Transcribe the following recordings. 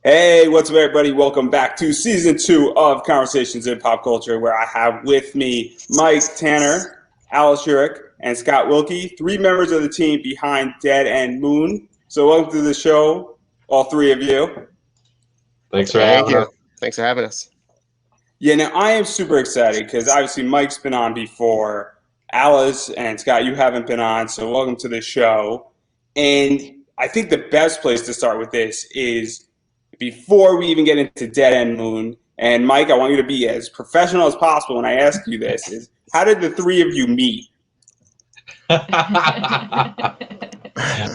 Hey, what's up, everybody? Welcome back to season 2 of Conversations in Pop Culture, where I have with me Mike Tanner, Alice Yurick, and Scott Wilke, three members of the team behind Dead End Moon. So, welcome to the show, all three of you. Thanks for having us. Thanks for having us. Yeah, now I am super excited because obviously Mike's been on before. Alice and Scott, you haven't been on, so welcome to the show. And I think the best place to start with this is before we even get into Dead End Moon, and Mike, I want you to be as professional as possible when I ask you this, is how did the three of you meet? Back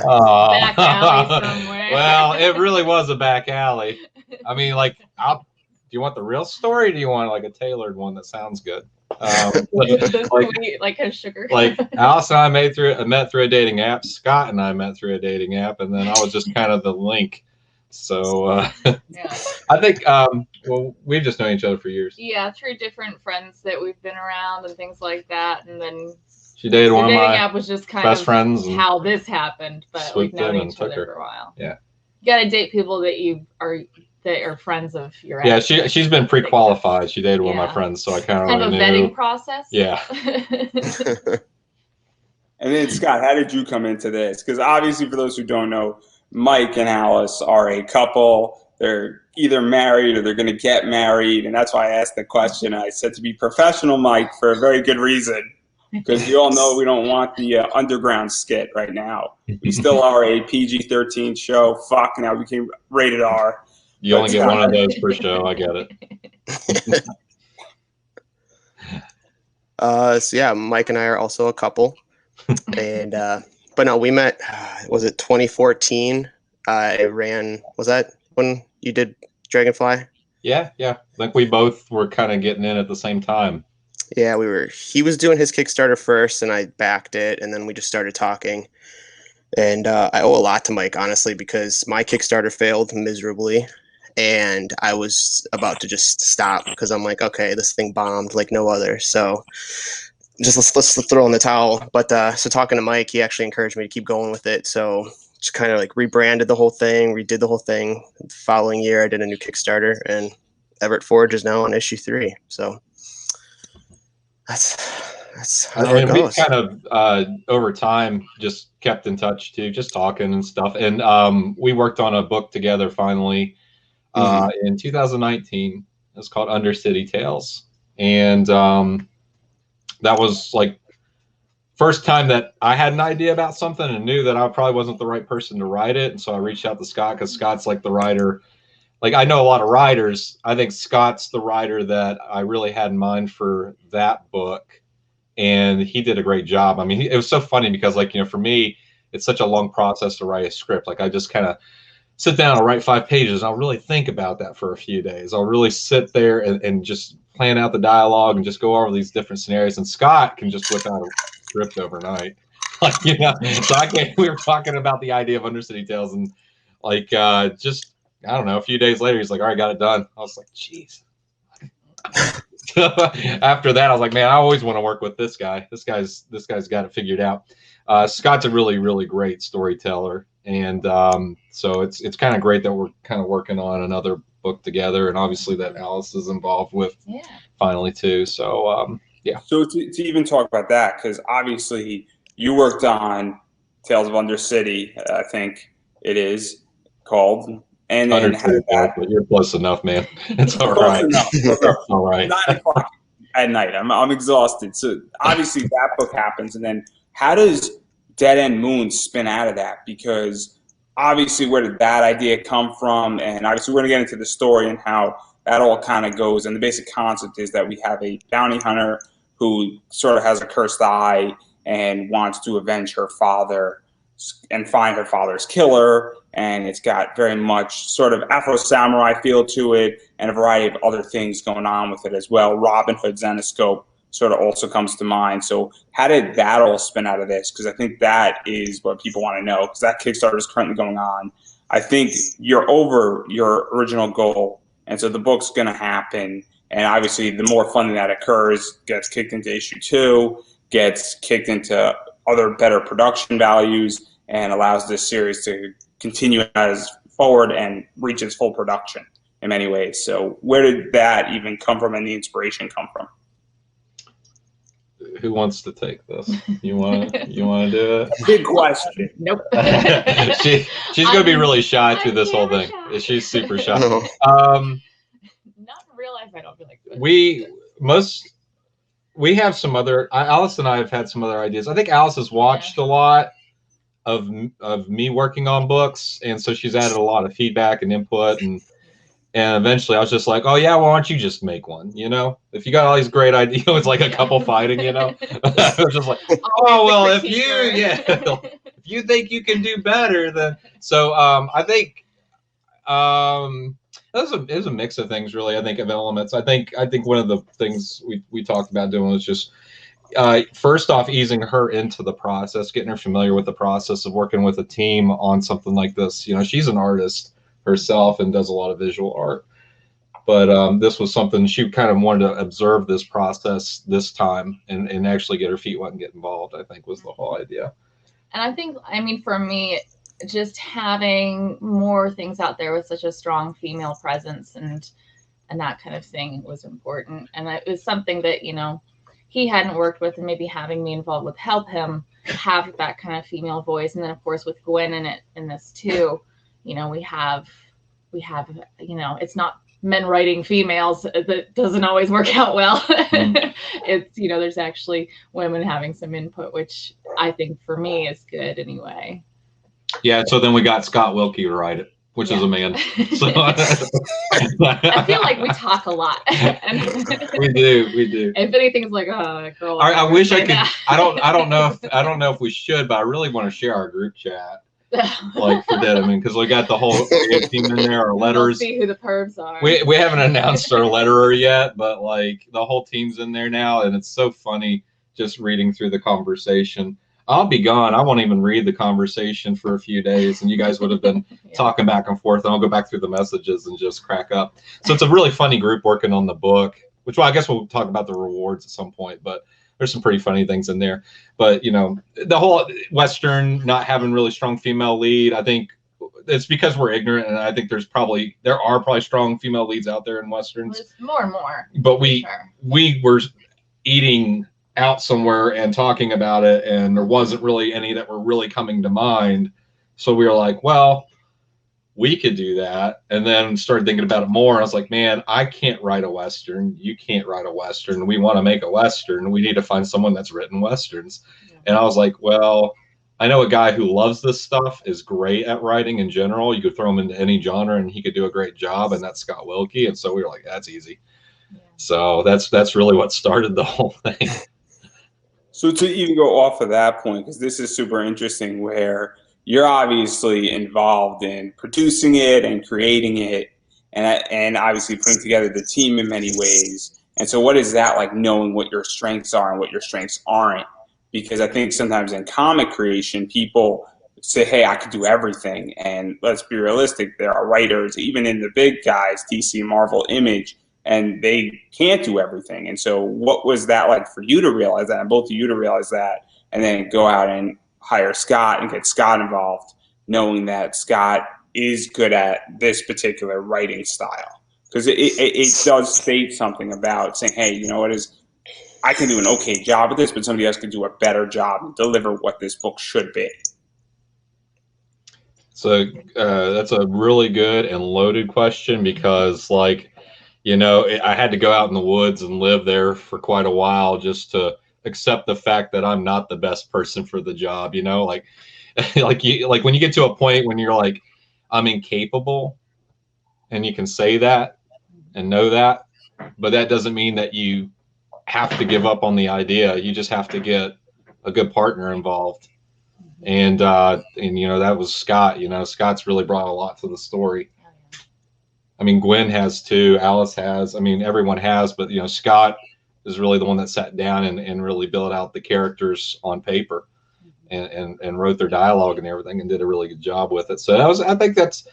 alley somewhere. Well, it really was a back alley. I mean, like, do you want the real story, or do you want like a tailored one that sounds good? Like a sugar. Like Alice and I met through a dating app. Scott and I met through a dating app, and then I was just kind of the link. So Yeah. I think well, we've just known each other for years. Yeah, through different friends that we've been around and things like that, and then She dated the one of dating my app was just kind best of friends and how this happened. But we've swooped known in and each took other her. for a while. Yeah. You gotta date people that are friends of your Yeah, ex. she's been pre-qualified. She dated one of my Yeah. friends, so I kind of Kind of a already knew. vetting process. Yeah. And then, Scott, how did you come into this? Because obviously, for those who don't know, Mike and Alice are a couple. They're either married or they're going to get married. And that's why I asked the question. I said to be professional, Mike, for a very good reason. Because we all know we don't want the underground skit right now. We still are a PG-13 show. Fuck, now we became rated R. You only get one of those per show. I get it. So yeah, Mike and I are also a couple, and but no, we met. Was it 2014? Was that when you did Dragonfly? Yeah. I think we both were kind of getting in at the same time. Yeah, he was doing his Kickstarter first, and I backed it, and then we just started talking. And I owe a lot to Mike, honestly, because my Kickstarter failed miserably, and I was about to just stop because I'm like, okay, this thing bombed like no other. So just let's throw in the towel. But so talking to Mike, he actually encouraged me to keep going with it. So just kind of like rebranded the whole thing, redid the whole thing. The following year, I did a new Kickstarter, and Everett Forge is now on issue 3. So that's how it And goes. we've kind of over time just kept in touch too, just talking and stuff. And we worked on a book together finally in 2019. It's called Undercity Tales, and that was like first time that I had an idea about something and knew that I probably wasn't the right person to write it. And so I reached out to Scott because Scott's like the writer. Like, I know a lot of writers. I think Scott's the writer that I really had in mind for that book, and he did a great job. I mean, it was so funny because, like, for me, it's such a long process to write a script. Like, I just kind of sit down and write 5 pages, and I'll really think about that for a few days. I'll really sit there and just plan out the dialogue and just go over these different scenarios. And Scott can just whip out a script overnight. Like, so we were talking about the idea of Undercity Tales, and like, just, I don't know, a few days later, he's like, all right, got it done. I was like, jeez. After that, I was like, man, I always want to work with this guy. This guy's got it figured out. Scott's a really, really great storyteller. And so it's kind of great that we're kind of working on another book together. And obviously that Alice is involved with finally too. So, yeah. So to even talk about that, because obviously you worked on Tales of Undercity, I think it is called. And then but you're close enough, man. It's all right. It's all right. 9 o'clock at night. I'm exhausted. So obviously that book happens, and then how does Dead End Moon spin out of that? Because obviously, where did that idea come from? And obviously, we're going to get into the story and how that all kind of goes. And the basic concept is that we have a bounty hunter who sort of has a cursed eye and wants to avenge her father and find her father's killer. And it's got very much sort of Afro samurai feel to it, and a variety of other things going on with it as well. Robin Hood Zenescope sort of also comes to mind. So how did that all spin out of this? Because I think that is what people want to know, because that Kickstarter is currently going on. I think you're over your original goal, and so the book's going to happen. And obviously, the more funding that occurs gets kicked into issue 2, gets kicked into other better production values, and allows this series to continue as forward and reach its full production in many ways. So where did that even come from and the inspiration come from? Who wants to take this? You want to do it? Big question. Nope. She's going to be really shy through this whole thing. Shy. She's super shy. Not in real life, I don't feel like this. We have some other, Alice and I have had some other ideas. I think Alice has watched a lot of me working on books, and so she's added a lot of feedback and input, and eventually I was just like, oh yeah, well, why don't you just make one? You know, if you got all these great ideas, it's like a couple fighting, you know. I was just like, oh well, if you think you can do better, then so I think it was a mix of things, really. I think of elements. I think one of the things we talked about doing was just first off, easing her into the process, getting her familiar with the process of working with a team on something like this. You know, she's an artist herself and does a lot of visual art, but this was something she kind of wanted to observe this process this time and actually get her feet wet and get involved, I think was the whole idea. And I think, I mean, for me, just having more things out there with such a strong female presence and that kind of thing was important. And it was something that, you know, he hadn't worked with, and maybe having me involved would help him have that kind of female voice. And then of course with Gwen in this too, you know, we have, you know, it's not men writing females. That doesn't always work out well. It's, you know, there's actually women having some input, which I think for me is good anyway. Yeah. So then we got Scott Wilke to write it, which is a man. So I feel like we talk a lot. We do. If anything's like, oh, girl. I wish I could. I don't know if we should, but I really want to share our group chat. Like for that, I mean, because we got the whole team in there, our letters. We'll see who the pervs are. We haven't announced our letterer yet, but like the whole team's in there now, and it's so funny just reading through the conversation. I'll be gone. I won't even read the conversation for a few days, and you guys would have been talking back and forth, and I'll go back through the messages and just crack up. So it's a really funny group working on the book, which, well, I guess we'll talk about the rewards at some point, but there's some pretty funny things in there. But, you know, the whole Western not having really strong female lead, I think it's because we're ignorant, and I think there are probably strong female leads out there in Westerns. There's more and more. But we were eating out somewhere and talking about it, and there wasn't really any that were really coming to mind. So we were like, well, we could do that. And then started thinking about it more. I was like, man, I can't write a Western. You can't write a Western. We want to make a Western. We need to find someone that's written Westerns. Yeah. And I was like, well, I know a guy who loves this stuff, is great at writing in general. You could throw him into any genre and he could do a great job. And that's Scott Wilke. And so we were like, that's easy. Yeah. So that's really what started the whole thing. So to even go off of that point, because this is super interesting, where you're obviously involved in producing it and creating it, and obviously putting together the team in many ways. And so what is that like, knowing what your strengths are and what your strengths aren't? Because I think sometimes in comic creation, people say, hey, I could do everything. And let's be realistic, there are writers, even in the big guys, DC, Marvel, Image, and they can't do everything. And so what was that like for you to realize that, and both of you to realize that, and then go out and hire Scott and get Scott involved, knowing that Scott is good at this particular writing style? Because it does state something about saying, hey, you know what, I can do an okay job at this, but somebody else can do a better job and deliver what this book should be. So that's a really good and loaded question, because, like, you know, I had to go out in the woods and live there for quite a while just to accept the fact that I'm not the best person for the job. You know, like when you get to a point when you're like, I'm incapable, and you can say that and know that, but that doesn't mean that you have to give up on the idea. You just have to get a good partner involved. And you know, that was Scott. You know, Scott's really brought a lot to the story. I mean, Gwen has too, Alice has, I mean, everyone has, but, you know, Scott is really the one that sat down and really built out the characters on paper and wrote their dialogue and everything and did a really good job with it. So I think that's,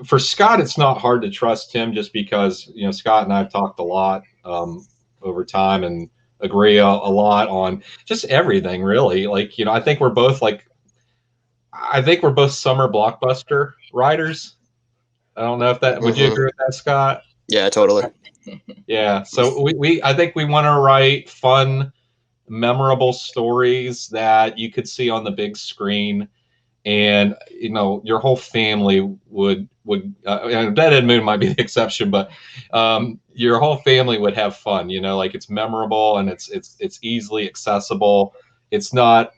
for Scott, it's not hard to trust him, just because, you know, Scott and I have talked a lot over time and agree a lot on just everything, really. Like, you know, I think we're both summer blockbuster writers. I don't know if that, would you agree with that, Scott? Yeah, totally. Yeah. So I think we want to write fun, memorable stories that you could see on the big screen, and your whole family would Dead End Moon might be the exception, but your whole family would have fun. Like it's memorable and it's easily accessible. It's not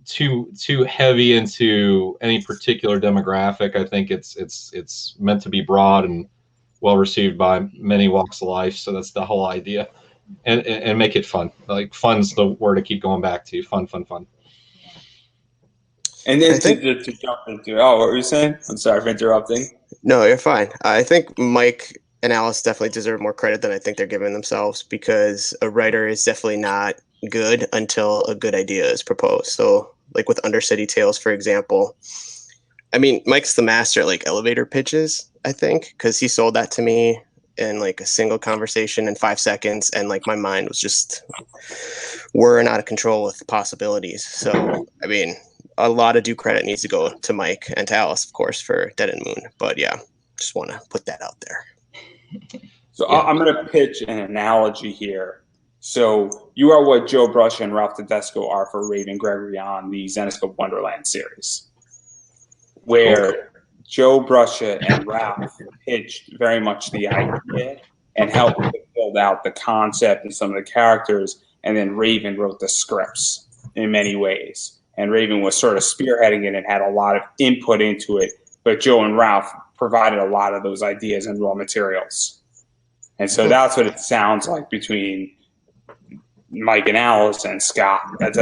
too heavy into any particular demographic. I think it's meant to be broad and well received by many walks of life. So that's the whole idea, and make it fun. Like fun's the word to keep going back to. Fun. And then to jump into what were you saying? I'm sorry for interrupting. No, you're fine. I think Mike and Alice definitely deserve more credit than I think they're giving themselves, because a writer is definitely not good until a good idea is proposed. So like with Undercity Tales, for example, I mean, Mike's the master at like elevator pitches, I think, because he sold that to me in like a single conversation in 5 seconds, and like my mind was just whirring out of control with possibilities. So I mean, a lot of due credit needs to go to Mike and to Alice, of course, for Dead End Moon. But yeah, just want to put that out there. So yeah. I'm going to pitch an analogy here. So you are what Joe Bruscia and Ralph Tedesco are for Raven Gregory on the Zenescope Wonderland series, where Joe Bruscia and Ralph pitched very much the idea and helped to build out the concept and some of the characters, and then Raven wrote the scripts in many ways. And Raven was sort of spearheading it and had a lot of input into it, but Joe and Ralph provided a lot of those ideas and raw materials. And so that's what it sounds like between Mike and Alice and Scott. That's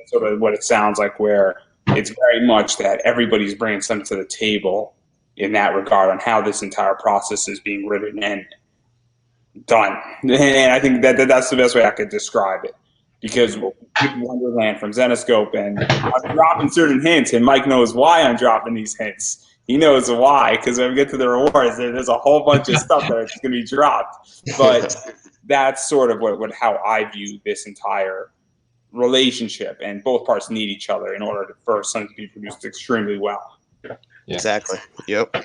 sort of what it sounds like, where it's very much that everybody's bringing something to the table in that regard on how this entire process is being written and done. And I think that's the best way I could describe it. Because with Wonderland from Zenescope, and I'm dropping certain hints, and Mike knows why I'm dropping these hints. He knows why, because when we get to the rewards, there's a whole bunch of stuff that is going to be dropped. But that's sort of how I view this entire relationship, and both parts need each other in order for something to be produced extremely well. Yeah. Exactly. Yep.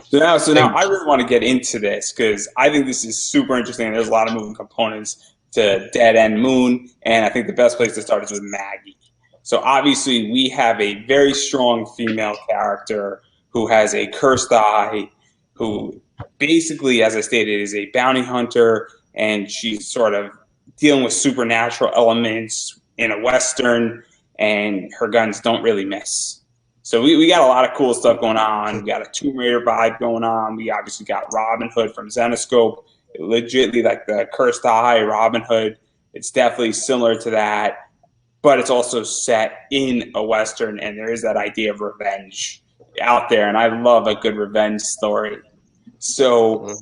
So now I really want to get into this, because I think this is super interesting, and there's a lot of moving components to Dead End Moon, and I think the best place to start is with Maggie. So obviously we have a very strong female character who has a cursed eye, who basically, as I stated, is a bounty hunter, and she's sort of dealing with supernatural elements in a Western, and her guns don't really miss. So we got a lot of cool stuff going on. We got a Tomb Raider vibe going on. We obviously got Robin Hood from Zenescope, legitly like the Cursed Eye, Robin Hood. It's definitely similar to that, but it's also set in a Western, and there is that idea of revenge out there, and I love a good revenge story. So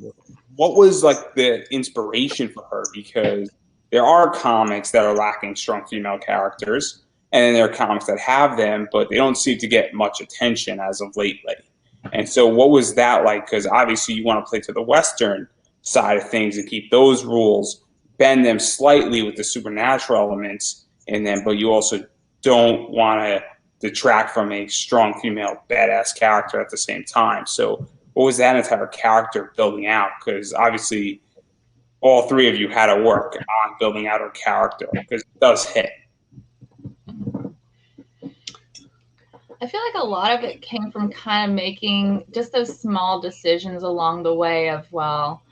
what was like the inspiration for her? Because there are comics that are lacking strong female characters, and then there are comics that have them, but they don't seem to get much attention as of lately. And so what was that like? Because obviously you want to play to the Western side of things and keep those rules, bend them slightly with the supernatural elements in them, but you also don't want to detract from a strong female badass character at the same time. So what was that entire character building out? Because obviously all three of you had to work on building out her character, because it does hit. I feel like a lot of it came from kind of making just those small decisions along the way of, well,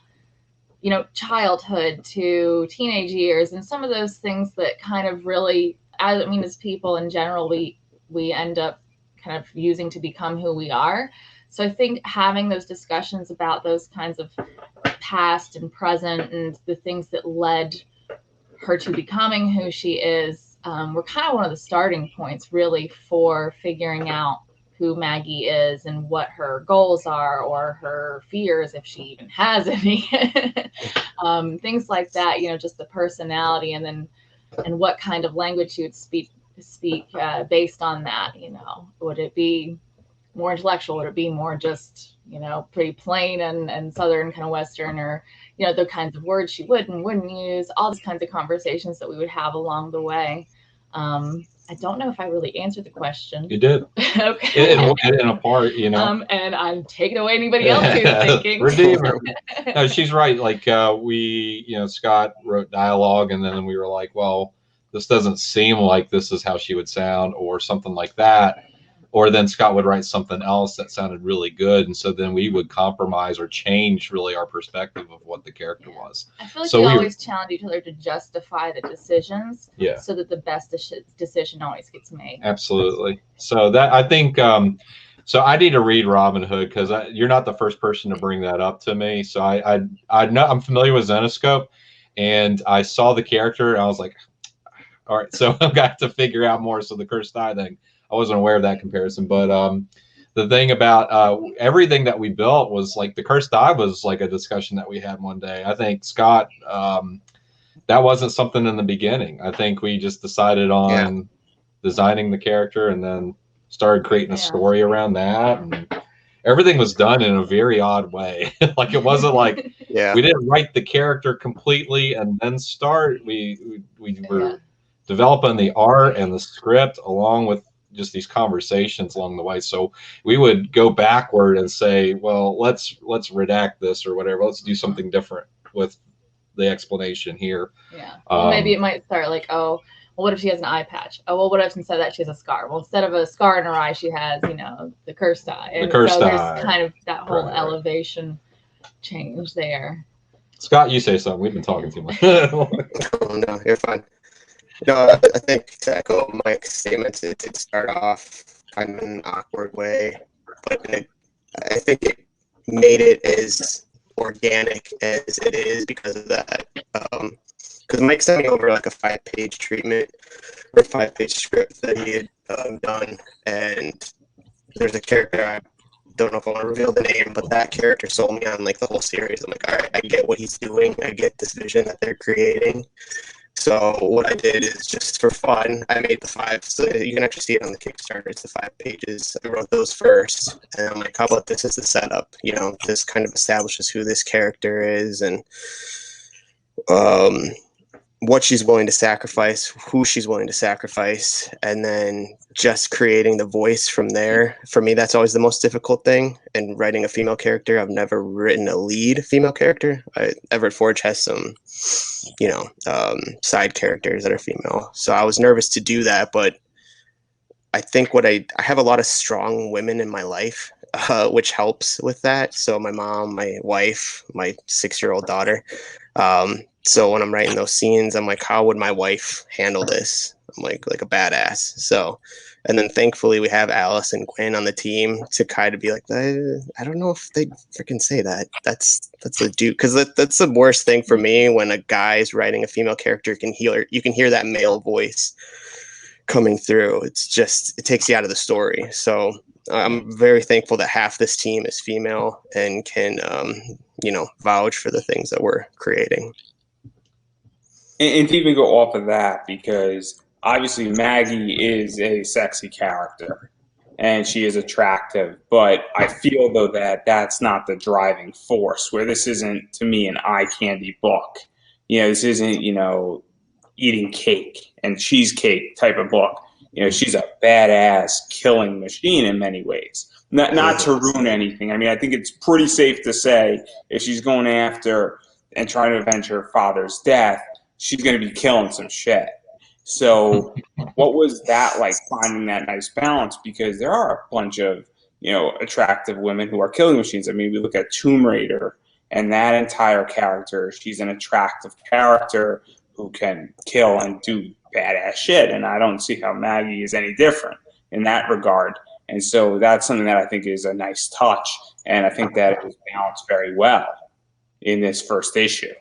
childhood to teenage years, and some of those things that kind of really, as people in general, we end up kind of using to become who we are. So I think having those discussions about those kinds of past and present and the things that led her to becoming who she is were kind of one of the starting points, really, for figuring out who Maggie is and what her goals are, or her fears, if she even has any. Things like that, just the personality, and what kind of language she would speak based on that. Would it be more intellectual? Would it be more just, pretty plain and Southern kind of Western, or, the kinds of words she would and wouldn't use, all these kinds of conversations that we would have along the way. I don't know if I really answered the question. You did. Okay. In a part, you know. And I'm taking away anybody else who's thinking. Redeemer. No, she's right. Like we, you know, Scott wrote dialogue, and then we were like, well, this doesn't seem like this is how she would sound, or something like that. Or then Scott would write something else that sounded really good, and so then we would compromise or change really our perspective of what the character was. I feel like So we we- always challenge each other to justify the decisions, Yeah. so that the best decision always gets made. Absolutely. So that I think. So I need to read Robin Hood because you're not the first person to bring that up to me. So I know I'm familiar with Zenoscope, and I saw the character and I was like, all right. So I've got to figure out more. So the Cursed Eye thing, I wasn't aware of that comparison, but the thing about everything that we built was like the Cursed Eye was like a discussion that we had one day. I think Scott, that wasn't something in the beginning. I think we just decided on designing the character and then started creating a story around that. And everything was done in a very odd way. Like it wasn't like we didn't write the character completely and then start. We were developing the art and the script along with just these conversations along the way. So we would go backward and say, well, let's redact this or whatever. Let's do something different with the explanation here. Yeah. Well, maybe it might start like, oh, well, what if she has an eye patch? Oh, well, what if instead of that she has a scar? Well, instead of a scar in her eye, she has, you know, the cursed eye. And the cursed so eye. There's kind of that whole elevation change there. Scott, you say something. We've been talking too much. Oh, no, you're fine. No, I think to echo Mike's statements, it did start off kind of in an awkward way, but I think it made it as organic as it is because of that. Because Mike sent me over like a 5-page treatment or 5-page script that he had done, and there's a character, I don't know if I want to reveal the name, but that character sold me on like the whole series. I'm like, all right, I get what he's doing. I get this vision that they're creating. So what I did is just for fun, I made the 5. So you can actually see it on the Kickstarter. It's the 5 pages. I wrote those first, and I'm like, how about this as the setup? You know, this kind of establishes who this character is and what she's willing to sacrifice, who she's willing to sacrifice, and then just creating the voice from there. For me, that's always the most difficult thing. And writing a female character, I've never written a lead female character. Everett Forge has some, you know, side characters that are female. So I was nervous to do that, but I think I have a lot of strong women in my life, which helps with that. So my mom, my wife, my 6-year-old daughter. So when I'm writing those scenes, I'm like, how would my wife handle this? I'm like a badass. So, and then thankfully we have Alice and Gwen on the team to kind of be like, I don't know if they freaking say that. That's a dude, because that's the worst thing for me when a guy's writing a female character. You can hear that male voice coming through. It's just, it takes you out of the story. So I'm very thankful that half this team is female and can, you know, vouch for the things that we're creating. And to even go off of that, because obviously Maggie is a sexy character and she is attractive, but I feel though that that's not the driving force, where this isn't, to me, an eye candy book. You know, this isn't, you know, eating cake and cheesecake type of book. You know, she's a badass killing machine in many ways. Not to ruin anything. I mean, I think it's pretty safe to say if she's going after and trying to avenge her father's death, she's going to be killing some shit. So what was that like, finding that nice balance? Because there are a bunch of, you know, attractive women who are killing machines. I mean, we look at Tomb Raider and that entire character. She's an attractive character who can kill and do badass shit. And I don't see how Maggie is any different in that regard. And so that's something that I think is a nice touch. And I think that it was balanced very well in this first issue.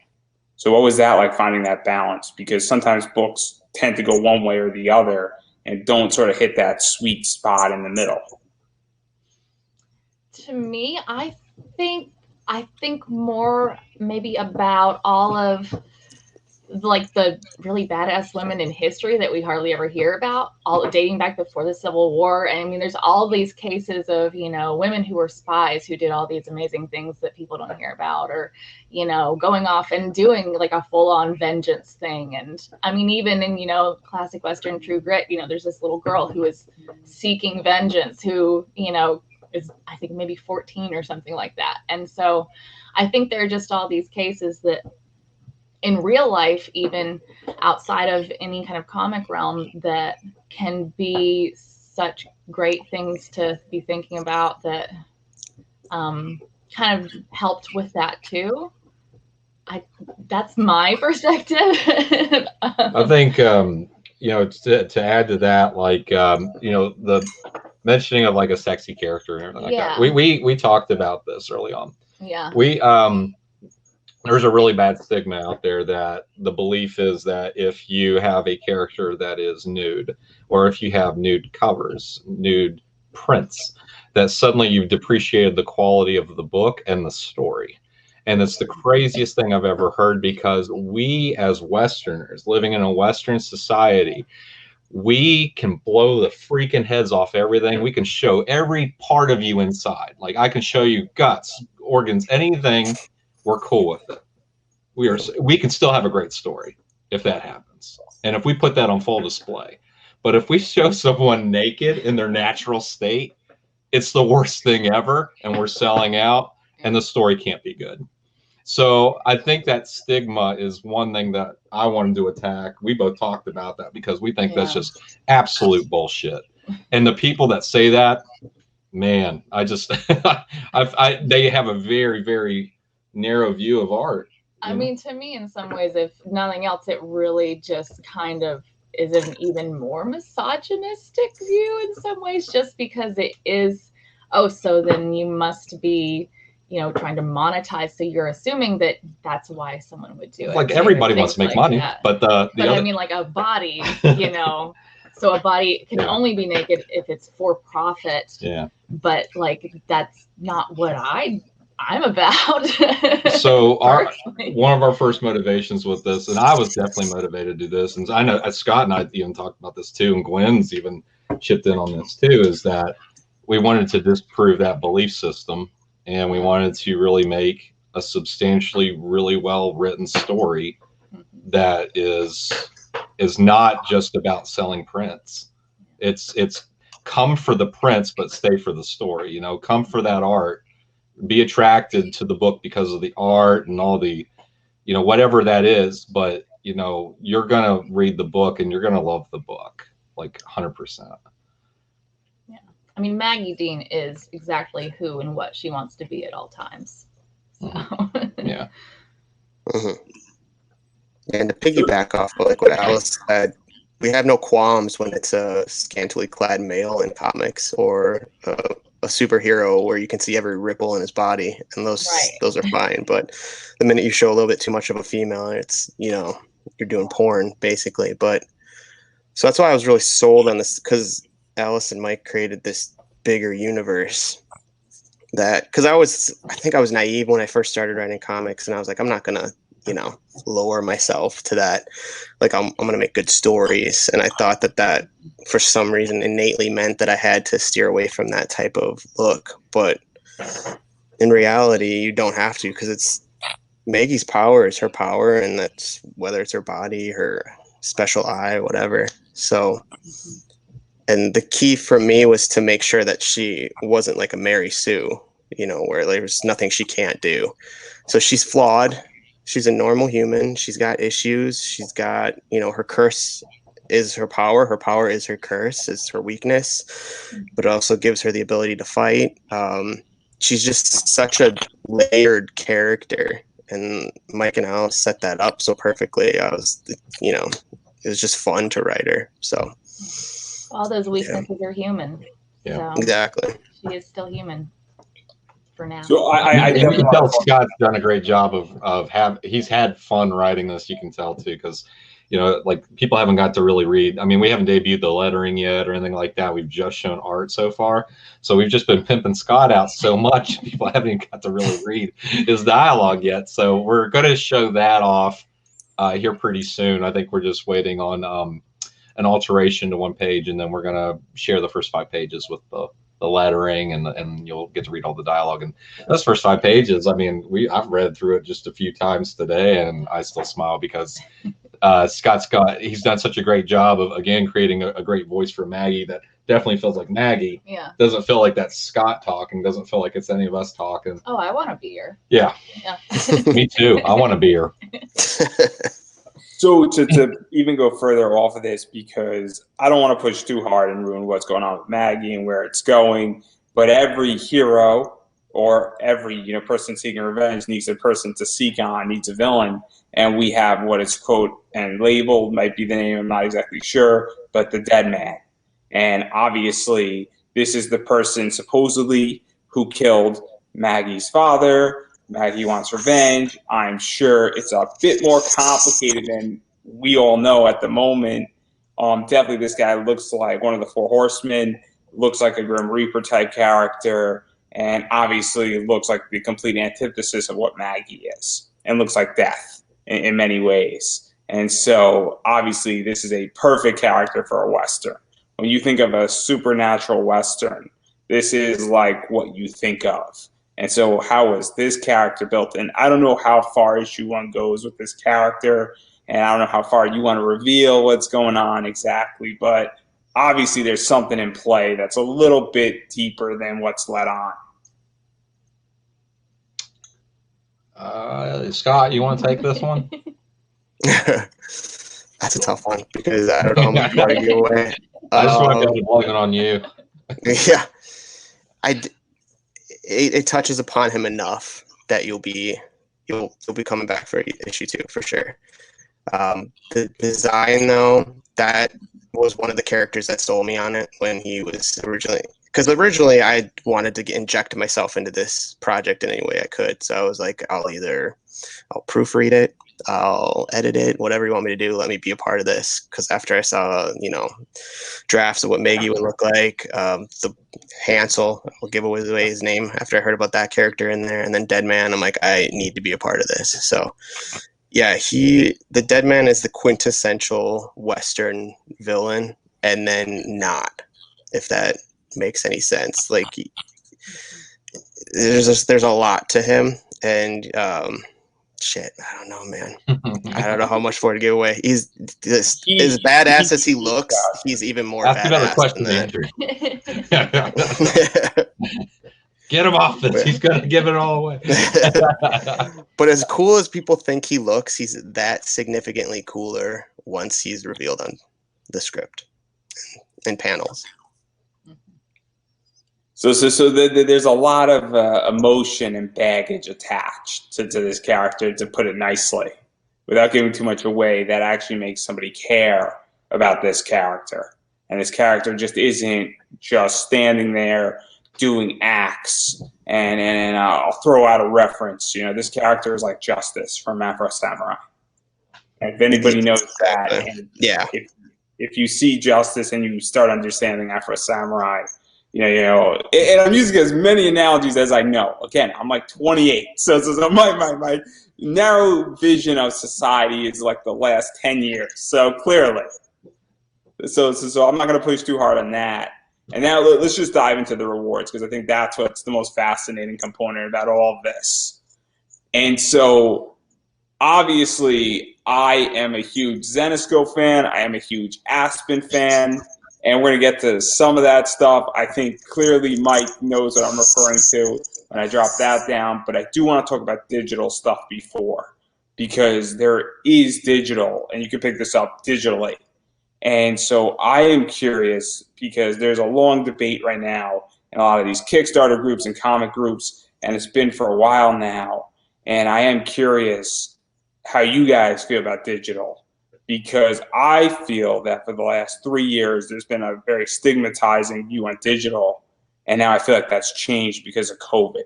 So what was that like, finding that balance? Because sometimes books tend to go one way or the other and don't sort of hit that sweet spot in the middle. To me, I think more maybe about all of like the really badass women in history that we hardly ever hear about, all dating back before the Civil War. And I mean, there's all these cases of, you know, women who were spies who did all these amazing things that people don't hear about, or, you know, going off and doing like a full-on vengeance thing. And I mean, even in, you know, classic Western True Grit, you know, there's this little girl who is seeking vengeance, who, you know, is, I think, maybe 14 or something like that. And so I think there are just all these cases that in real life, even outside of any kind of comic realm, that can be such great things to be thinking about, that kind of helped with that too. That's my perspective. I think, you know, to add to that, like, you know, the mentioning of like a sexy character and everything like that. We talked about this early on. Yeah. There's a really bad stigma out there that the belief is that if you have a character that is nude, or if you have nude covers, nude prints, that suddenly you've depreciated the quality of the book and the story. And it's the craziest thing I've ever heard, because we as Westerners living in a Western society, we can blow the freaking heads off everything. We can show every part of you inside. Like, I can show you guts, organs, anything. We're cool with it. We can still have a great story if that happens, and if we put that on full display. But if we show someone naked in their natural state, it's the worst thing ever, and we're selling out, and the story can't be good. So I think that stigma is one thing that I wanted to attack. We both talked about that because we think that's just absolute bullshit. And the people that say that, man, I just, they have a very, very narrow view of art. I mean, to me, in some ways, if nothing else, it really just kind of is an even more misogynistic view in some ways, just because it is, oh, so then you must be, you know, trying to monetize. So you're assuming that that's why someone would do it. Like, everybody wants to make money, but I mean, like a body, you know, so a body can only be naked if it's for profit. Yeah. But like, that's not what I'm about. So one of our first motivations with this, and I was definitely motivated to do this, and I know Scott and I even talked about this too, and Gwen's even chipped in on this too, is that we wanted to disprove that belief system, and we wanted to really make a substantially really well written story that is not just about selling prints. It's come for the prints, but stay for the story. You know, come for that art. Be attracted to the book because of the art and all the, you know, whatever that is. But, you know, you're going to read the book and you're going to love the book, like 100%. Yeah. I mean, Maggie Dean is exactly who and what she wants to be at all times. So. Yeah. And to piggyback off of like what Alice said, we have no qualms when it's a scantily clad male in comics, or a superhero where you can see every ripple in his body, and those are fine. But the minute you show a little bit too much of a female, it's, you know, you're doing porn basically. But so that's why I was really sold on this, because Alice and Mike created this bigger universe. That, because I think I was naive when I first started writing comics, and I was like, I'm not gonna, you know, lower myself to that. Like, I'm gonna make good stories, and I thought that for some reason innately meant that I had to steer away from that type of look. But in reality, you don't have to, because it's Maggie's power is her power, and that's whether it's her body, her special eye, whatever. So, and the key for me was to make sure that she wasn't like a Mary Sue, you know, where there's nothing she can't do. So she's flawed. She's a normal human. She's got issues. She's got, you know, her curse is her power. Her power is her curse, is her weakness, but it also gives her the ability to fight. She's just such a layered character, and Mike and Alice set that up so perfectly. You know, it was just fun to write her. So all those weaknesses are human. Yeah, so exactly. She is still human. For now. So I you can tell Scott's done a great job of he's had fun writing this. You can tell too, because, you know, like, people haven't got to really read. I mean, we haven't debuted the lettering yet or anything like that. We've just shown art so far, so we've just been pimping Scott out so much. People haven't even got to really read his dialogue yet. So we're going to show that off here pretty soon. I think we're just waiting on an alteration to one page, and then we're gonna share the first 5 pages with the lettering, and you'll get to read all the dialogue. And those first 5 pages, I mean, I've read through it just a few times today, and I still smile because Scott, he's done such a great job of, again, creating a great voice for Maggie that definitely feels like Maggie. Yeah. Doesn't feel like that's Scott talking. Doesn't feel like it's any of us talking. Oh, I want a beer. Yeah. Me too. I want a beer. So to even go further off of this, because I don't want to push too hard and ruin what's going on with Maggie and where it's going, but every hero or every person seeking revenge needs a person to seek on, needs a villain, and we have what is quote and labeled, might be the name, I'm not exactly sure, but the Dead Man. And obviously this is the person supposedly who killed Maggie's father. Maggie wants revenge. I'm sure it's a bit more complicated than we all know at the moment. Definitely this guy looks like one of the 4 horsemen, looks like a Grim Reaper type character, and obviously looks like the complete antithesis of what Maggie is, and looks like death in many ways. And so obviously this is a perfect character for a Western. When you think of a supernatural Western, this is like what you think of. And so how was this character built? And I don't know how far issue 1 goes with this character, and I don't know how far you want to reveal what's going on exactly, but obviously there's something in play that's a little bit deeper than what's let on. Scott, you want to take this one? That's a tough one because I don't know how much more to give away. I just want to blame it on you. Yeah. It touches upon him enough that you'll be coming back for issue 2 for sure. The design though, that was one of the characters that stole me on it when he was originally I wanted to inject myself into this project in any way I could. So I was like, I'll proofread it, I'll edit it, whatever you want me to do, let me be a part of this. Because after I saw, drafts of what Maggie would look like, the Hansel, I'll give away his name after I heard about that character in there, and then Dead Man, I'm like, I need to be a part of this. So yeah, the Dead Man is the quintessential Western villain, and then not, if that makes any sense. Like, there's a lot to him, and shit, I don't know, man. I don't know how much more to give away. He's as badass as he looks. He's even more badass. Another question, Andrew. Get him off this. He's gonna give it all away. But as cool as people think he looks, he's that significantly cooler once he's revealed on the script and panels. So there's a lot of emotion and baggage attached to this character, to put it nicely, without giving too much away, that actually makes somebody care about this character. And this character just isn't just standing there doing acts. And I'll throw out a reference. This character is like Justice from Afro Samurai. And if anybody knows that, and yeah, if you see Justice and you start understanding Afro Samurai, and I'm using as many analogies as I know. Again, I'm like 28, so my narrow vision of society is like the last 10 years. So clearly, so I'm not going to push too hard on that. And now let's just dive into the rewards, because I think that's what's the most fascinating component about all of this. And so, obviously, I am a huge Zenesco fan. I am a huge Aspen fan. And we're going to get to some of that stuff. I think clearly Mike knows what I'm referring to when I drop that down. But I do want to talk about digital stuff before, because there is digital, and you can pick this up digitally. And so I am curious, because there's a long debate right now in a lot of these Kickstarter groups and comic groups, and it's been for a while now. And I am curious how you guys feel about digital. Because I feel that for the last 3 years, there's been a very stigmatizing view on digital. And now I feel like that's changed because of COVID.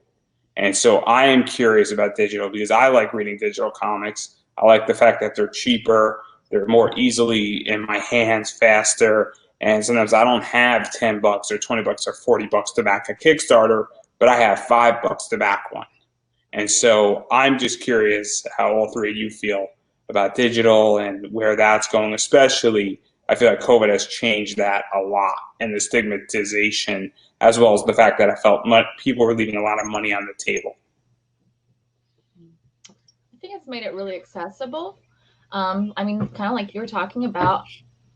And so I am curious about digital, because I like reading digital comics. I like the fact that they're cheaper. They're more easily in my hands, faster. And sometimes I don't have $10 or $20 or $40 to back a Kickstarter, but I have $5 to back one. And so I'm just curious how all three of you feel about digital and where that's going, especially I feel like COVID has changed that a lot, and the stigmatization, as well as the fact that I felt people were leaving a lot of money on the table. I think it's made it really accessible. I mean, kind of like you were talking about,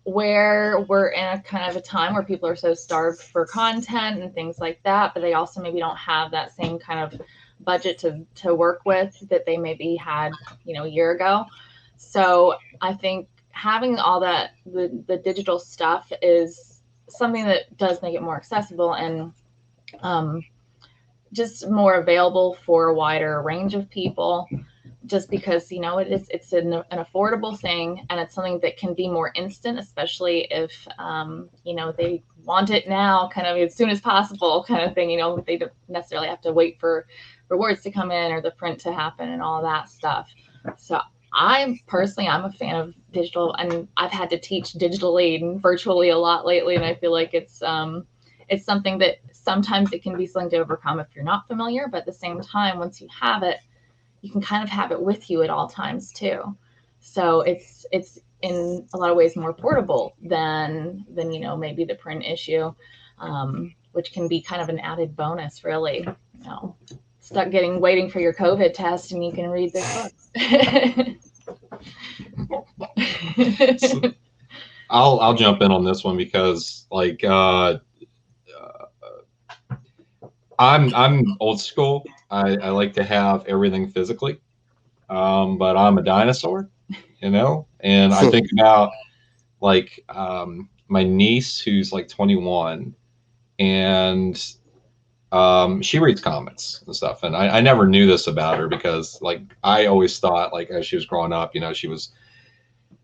where we're in a kind of a time where people are so starved for content and things like that, but they also maybe don't have that same kind of budget to work with that they maybe had, a year ago. So I think having all that, the digital stuff is something that does make it more accessible and just more available for a wider range of people, just because, it's an affordable thing, and it's something that can be more instant, especially if, they want it now kind of as soon as possible kind of thing. They don't necessarily have to wait for words to come in or the print to happen and all that stuff. So I'm a fan of digital, and I've had to teach digitally and virtually a lot lately. And I feel like it's something that sometimes it can be something to overcome if you're not familiar, but at the same time, once you have it, you can kind of have it with you at all times too. So it's in a lot of ways more portable than maybe the print issue, which can be kind of an added bonus, really. Stuck waiting for your COVID test, and you can read this book. So I'll jump in on this one because I'm old school. I like to have everything physically, but I'm a dinosaur, and I think about my niece who's 21, and she reads comics and stuff, and I never knew this about her because I always thought as she was growing up, she was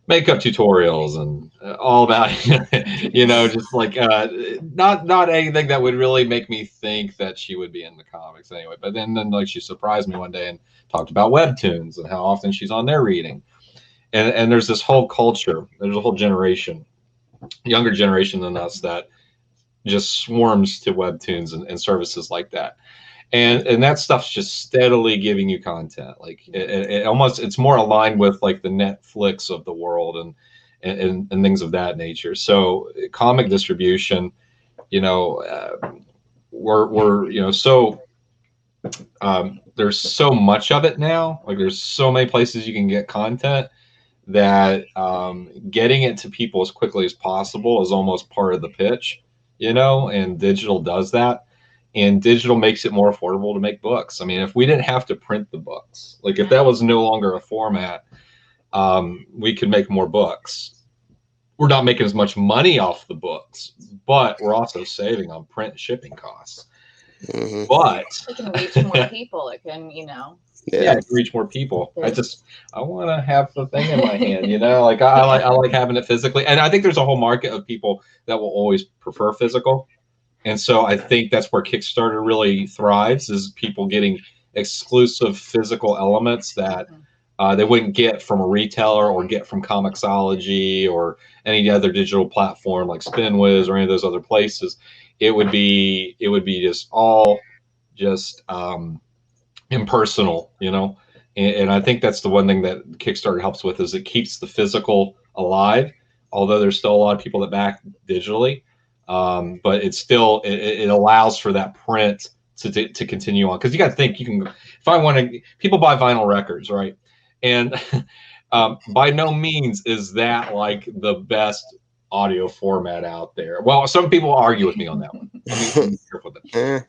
makeup tutorials and all about just not anything that would really make me think that she would be into comics anyway. But then she surprised me one day and talked about webtoons and how often she's on there reading, and there's this whole culture, there's a whole generation, younger generation than us, that just swarms to webtoons and services like that. And that stuff's just steadily giving you content. It almost, it's more aligned with the Netflix of the world and things of that nature. So comic distribution, we're so there's so much of it now. There's so many places you can get content that getting it to people as quickly as possible is almost part of the pitch, and digital does that. And digital makes it more affordable to make books. I mean, if we didn't have to print the books, if that was no longer a format, we could make more books. We're not making as much money off the books, but we're also saving on print shipping costs. Mm-hmm. But it can reach more people. It can, yeah, it can reach more people. I want to have the thing in my hand, I like having it physically. And I think there's a whole market of people that will always prefer physical. And so I think that's where Kickstarter really thrives, is people getting exclusive physical elements that they wouldn't get from a retailer or get from Comixology or any other digital platform like Spinwiz or any of those other places. It would be just all impersonal, and I think that's the one thing that Kickstarter helps with, is it keeps the physical alive, although there's still a lot of people that back digitally. But it's still, it allows for that print to continue on. Because you got to think, people buy vinyl records, right? And by no means is that the best audio format out there. Well, some people argue with me on that one. Let me be careful with it.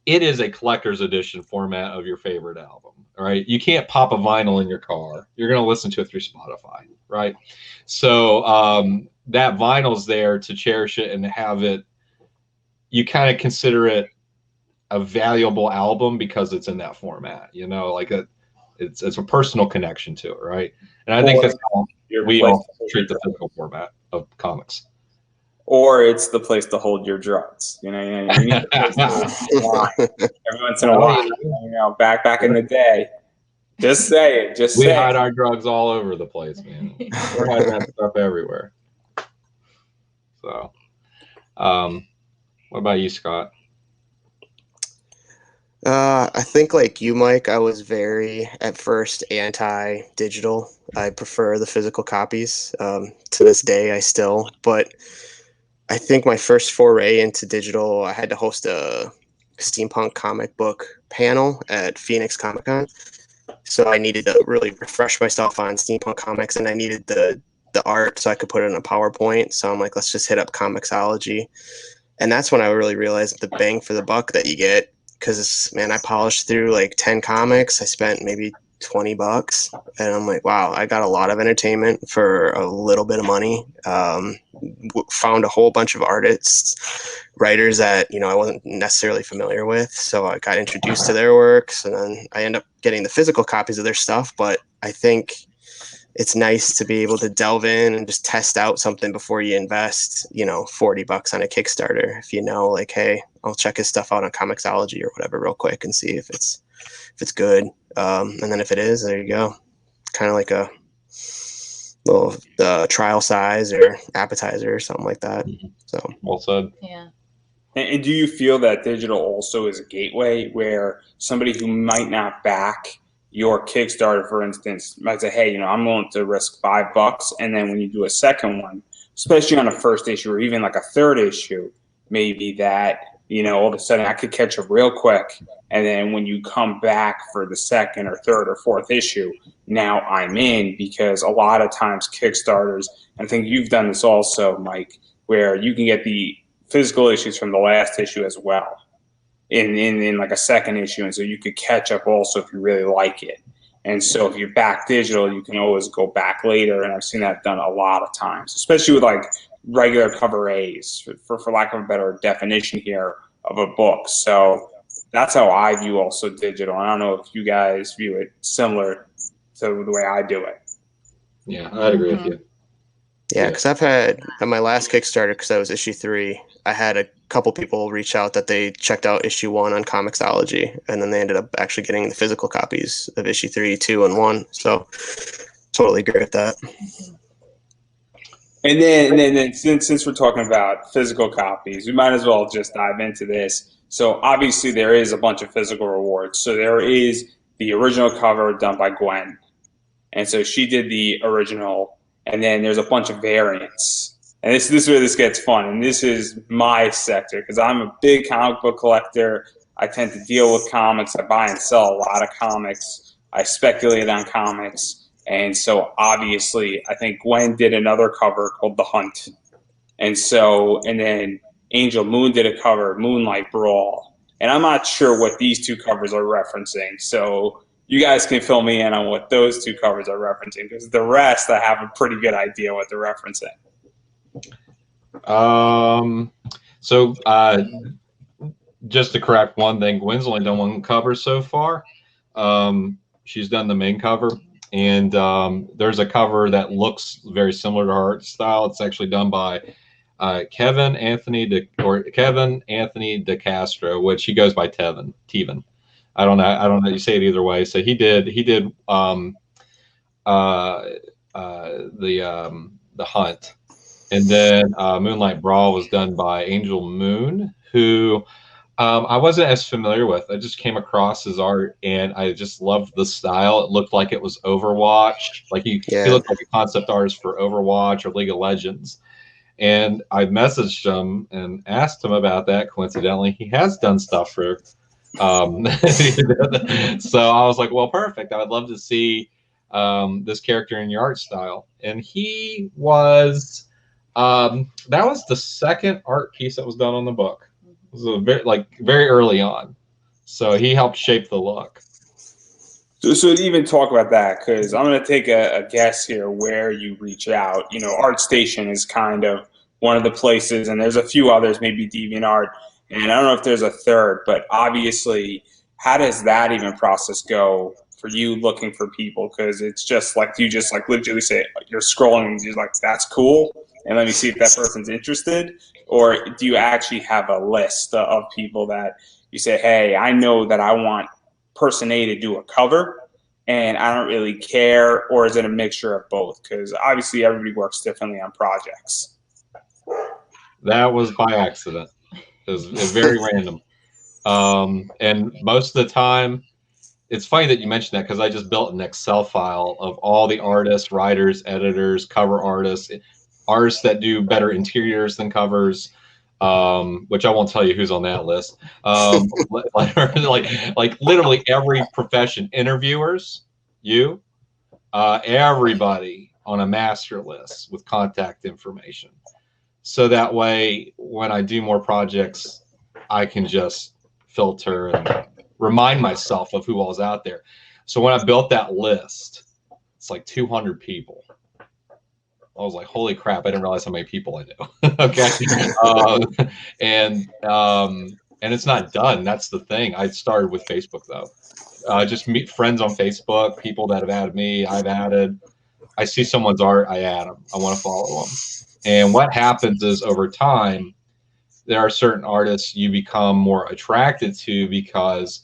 It is a collector's edition format of your favorite album, right? You can't pop a vinyl in your car. You're going to listen to it through Spotify, right? So that vinyl's there to cherish it and have it. You kind of consider it a valuable album because it's in that format, it's a personal connection to it, right? And I think that's how we all treat the physical format of comics. Or it's the place to hold your drugs. You need a place to hold every once in a while. Back in the day. Just say it. We hide our drugs all over the place, man. We're hiding that stuff everywhere. So, what about you, Scott? I think like you, Mike, I was very at first anti-digital. I prefer the physical copies. To this day, I still, but I think my first foray into digital, I had to host a steampunk comic book panel at Phoenix Comic Con. So I needed to really refresh myself on steampunk comics, and I needed the art so I could put it in a PowerPoint. So I'm like, let's just hit up Comixology, and that's when I really realized the bang for the buck that you get. Because man, I polished through like 10 comics. I spent maybe $20, and I'm like, wow, I got a lot of entertainment for a little bit of money. Found a whole bunch of artists, writers that I wasn't necessarily familiar with, so I got introduced to their works, and then I end up getting the physical copies of their stuff. But I think it's nice to be able to delve in and just test out something before you invest, $40 on a Kickstarter. If like, hey, I'll check his stuff out on Comixology or whatever real quick and see if it's good. And then if it is, there you go. Kind of like a little trial size or appetizer or something like that. So well said. Yeah. And do you feel that digital also is a gateway where somebody who might not back your Kickstarter, for instance, might say, hey, I'm willing to risk $5. And then when you do a second one, especially on a first issue or even like a third issue, maybe that, all of a sudden I could catch up real quick. And then when you come back for the second or third or fourth issue, now I'm in, because a lot of times Kickstarters, and I think you've done this also, Mike, where you can get the physical issues from the last issue as well in like a second issue, and so you could catch up also if you really like it. And so if you're back digital, you can always go back later, and I've seen that done a lot of times, especially with like regular cover A's, for lack of a better definition here of a book. So that's how I view also digital. I don't know if you guys view it similar to the way I do it. Yeah, I'd agree with you. Yeah, because I've had at my last Kickstarter, because that was issue 3, I had a couple people reach out that they checked out issue 1 on Comixology, and then they ended up actually getting the physical copies of issue 3, 2, and 1. So totally agree with that. And then since we're talking about physical copies, we might as well just dive into this. So obviously there is a bunch of physical rewards. So there is the original cover done by Gwen, and so she did the original. And then there's a bunch of variants. And this is where this gets fun. And this is my sector, because I'm a big comic book collector. I tend to deal with comics. I buy and sell a lot of comics. I speculate on comics. And so obviously, I think Gwen did another cover called The Hunt. And then Angel Moon did a cover, Moonlight Brawl. And I'm not sure what these two covers are referencing. So you guys can fill me in on what those two covers are referencing, because the rest, I have a pretty good idea what they're referencing. So just to correct one thing, Gwen's only done one cover so far. She's done the main cover, and there's a cover that looks very similar to her art style. It's actually done by Kevin Anthony De Castro, which he goes by Teven. I don't know. You say it either way. So he did the Hunt, and then Moonlight Brawl was done by Angel Moon, who I wasn't as familiar with. I just came across his art, and I just loved the style. It looked like it was Overwatch. Like he looked like a concept artist for Overwatch or League of Legends. And I messaged him and asked him about that. Coincidentally, he has done stuff for. So I was like, well, perfect. I would love to see this character in your art style. And he was that was the second art piece that was done on the book. It was very early on. So he helped shape the look. So to even talk about that, because I'm going to take a guess here where you reach out. ArtStation is kind of one of the places, and there's a few others, maybe DeviantArt. And I don't know if there's a third, but obviously, how does that even process go for you looking for people? Because it's just like you just like literally say you're scrolling and you're like, that's cool, and let me see if that person's interested. Or do you actually have a list of people that you say, hey, I know that I want person A to do a cover, and I don't really care? Or is it a mixture of both? Because obviously everybody works differently on projects. That was by accident. It was very random. And most of the time, it's funny that you mentioned that because I just built an Excel file of all the artists, writers, editors, cover artists, artists that do better interiors than covers, which I won't tell you who's on that list. Like literally every profession, interviewers, everybody on a master list with contact information. So that way, when I do more projects, I can just filter and remind myself of who all's out there. So when I built that list, it's like 200 people. I was like, holy crap, I didn't realize how many people I knew. Okay. And it's not done. That's the thing. I started with Facebook though. Just meet friends on Facebook, people that have added me, I've added. I see someone's art, I add them. I want to follow them. And what happens is over time, there are certain artists you become more attracted to because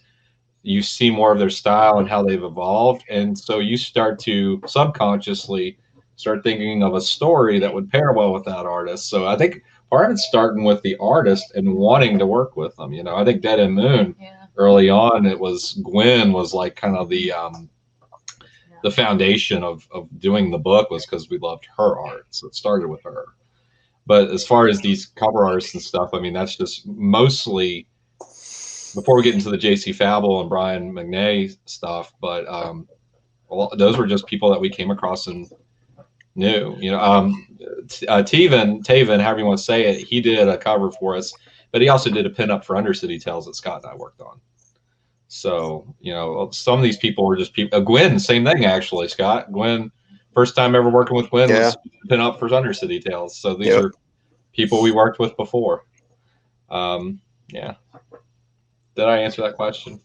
you see more of their style and how they've evolved. And so you start to subconsciously start thinking of a story that would pair well with that artist. So I think part of it's starting with the artist and wanting to work with them. You know, I think Dead and Moon, early on, it was Gwen was like kind of the foundation of doing the book was because we loved her art. So it started with her. But as far as these cover artists and stuff, I mean, that's just mostly before we get into the JC Fabel and Brian McNay stuff. But those were just people that we came across and knew. You know, Taven, however you want to say it, he did a cover for us, but he also did a pinup for Undercity Tales that Scott and I worked on. So, you know, some of these people were just people. Gwen, same thing, actually, Scott. Gwen, first time ever working with Gwen was pinup for Undercity Tales. So these are people we worked with before. Yeah. Did I answer that question?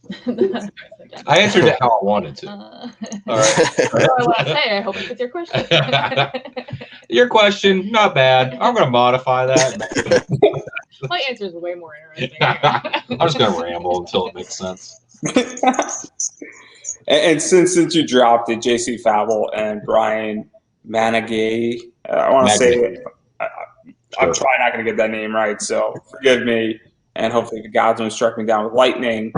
I answered it how I wanted to. All right. I want to say, I hope it's your question. Your question, not bad. I'm going to modify that. My answer is way more interesting. I'm just going to ramble until it makes sense. And since you dropped it, JC Fabel and Brian Managay, I want to say it. I'm probably not going to get that name right, so forgive me. And hopefully the gods won't strike me down with lightning.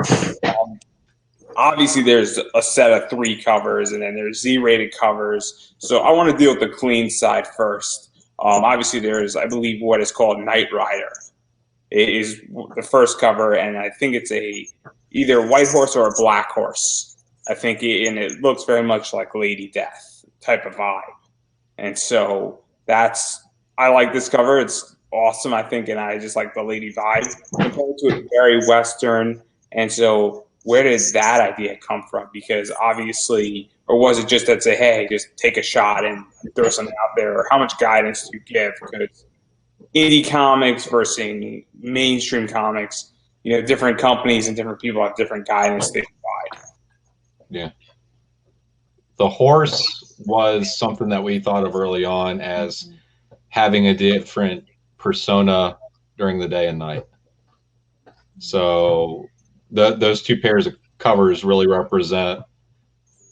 Obviously, there's a set of 3 covers, and then there's Z-rated covers. So I want to deal with the clean side first. Obviously, there's, I believe, what is called Knight Rider. It is the first cover, and I think it's either a white horse or a black horse. I think, and it looks very much like Lady Death type of vibe. And so I like this cover. It's awesome, I think, and I just like the lady vibe compared to it, very Western. And so where does that idea come from? Because obviously, or was it just that say, hey, just take a shot and throw something out there? Or how much guidance do you give? Because indie comics versus mainstream comics, you know, different companies and different people have different guidance they provide. Yeah. The horse was something that we thought of early on as having a different persona during the day and night. So those 2 pairs of covers really represent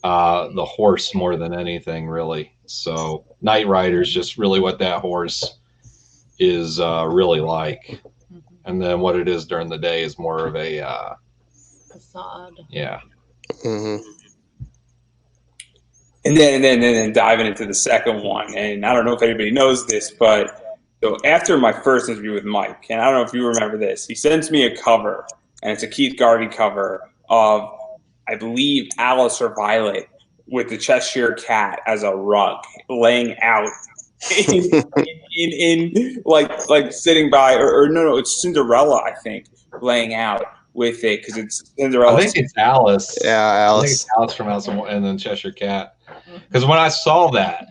the horse more than anything, really. So Knight Rider is just really what that horse is really like. And then what it is during the day is more of a facade. Yeah. Mm-hmm. And then diving into the second one, and I don't know if anybody knows this, but so after my first interview with Mike, and I don't know if you remember this, he sends me a cover, and it's a Keith Garvey cover of, I believe, Alice or Violet with the Cheshire Cat as a rug, laying out in like sitting by, or no, it's Cinderella, I think, laying out with it because it's Cinderella. I think it's Alice. Yeah, Alice. I think it's Alice from Alice and then Cheshire Cat. Because when I saw that,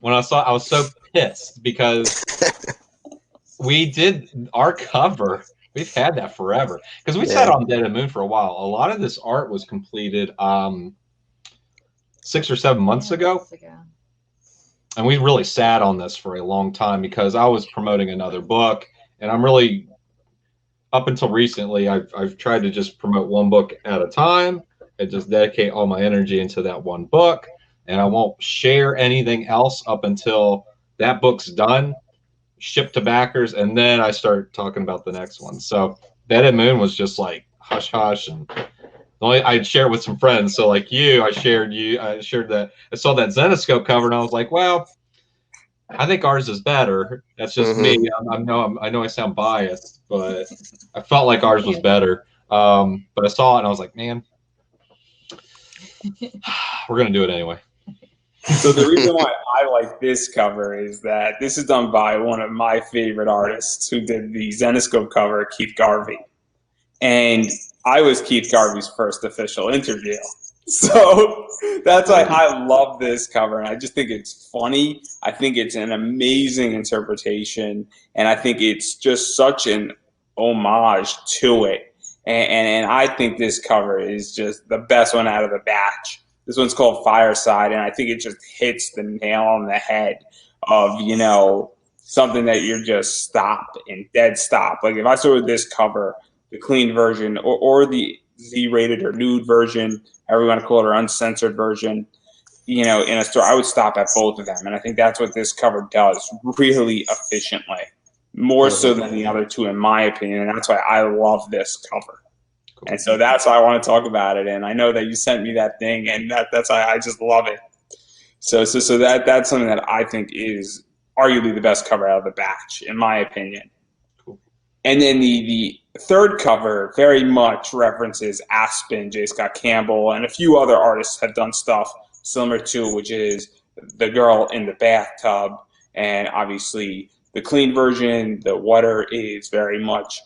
I was so pissed because we did our cover. We've had that forever because we sat on Dead and Moon for a while. A lot of this art was completed 6 or 7 months ago. And we really sat on this for a long time because I was promoting another book, and I'm really, up until recently, I've tried to just promote one book at a time and just dedicate all my energy into that one book. And I won't share anything else up until that book's done, shipped to backers, and then I start talking about the next one. So Dead and Moon was just like hush hush, and I'd share it with some friends. So like I shared that I saw that Zenescope cover, and I was like, well, I think ours is better. That's just me. I know I sound biased, but I felt like ours was better. But I saw it and I was like, man, we're gonna do it anyway. So the reason why I like this cover is that this is done by one of my favorite artists who did the Zenescope cover, Keith Garvey. And I was Keith Garvey's first official interview. So that's why I love this cover. And I just think it's funny. I think it's an amazing interpretation. And I think it's just such an homage to it. And I think this cover is just the best one out of the batch. This one's called Fireside, and I think it just hits the nail on the head of, you know, something that you're just stop and dead stop. Like if I saw this cover, the clean version or the Z-rated or nude version, however you want to call it, or uncensored version, you know, in a store, I would stop at both of them. And I think that's what this cover does really efficiently, more so than the other two, in my opinion. And that's why I love this cover. And so that's why I want to talk about it. And I know that you sent me that thing, and that's why I just love it. So that's something that I think is arguably the best cover out of the batch, in my opinion. Cool. And then the third cover very much references Aspen, J. Scott Campbell, and a few other artists have done stuff similar to, which is the girl in the bathtub. And obviously the clean version, the water is very much,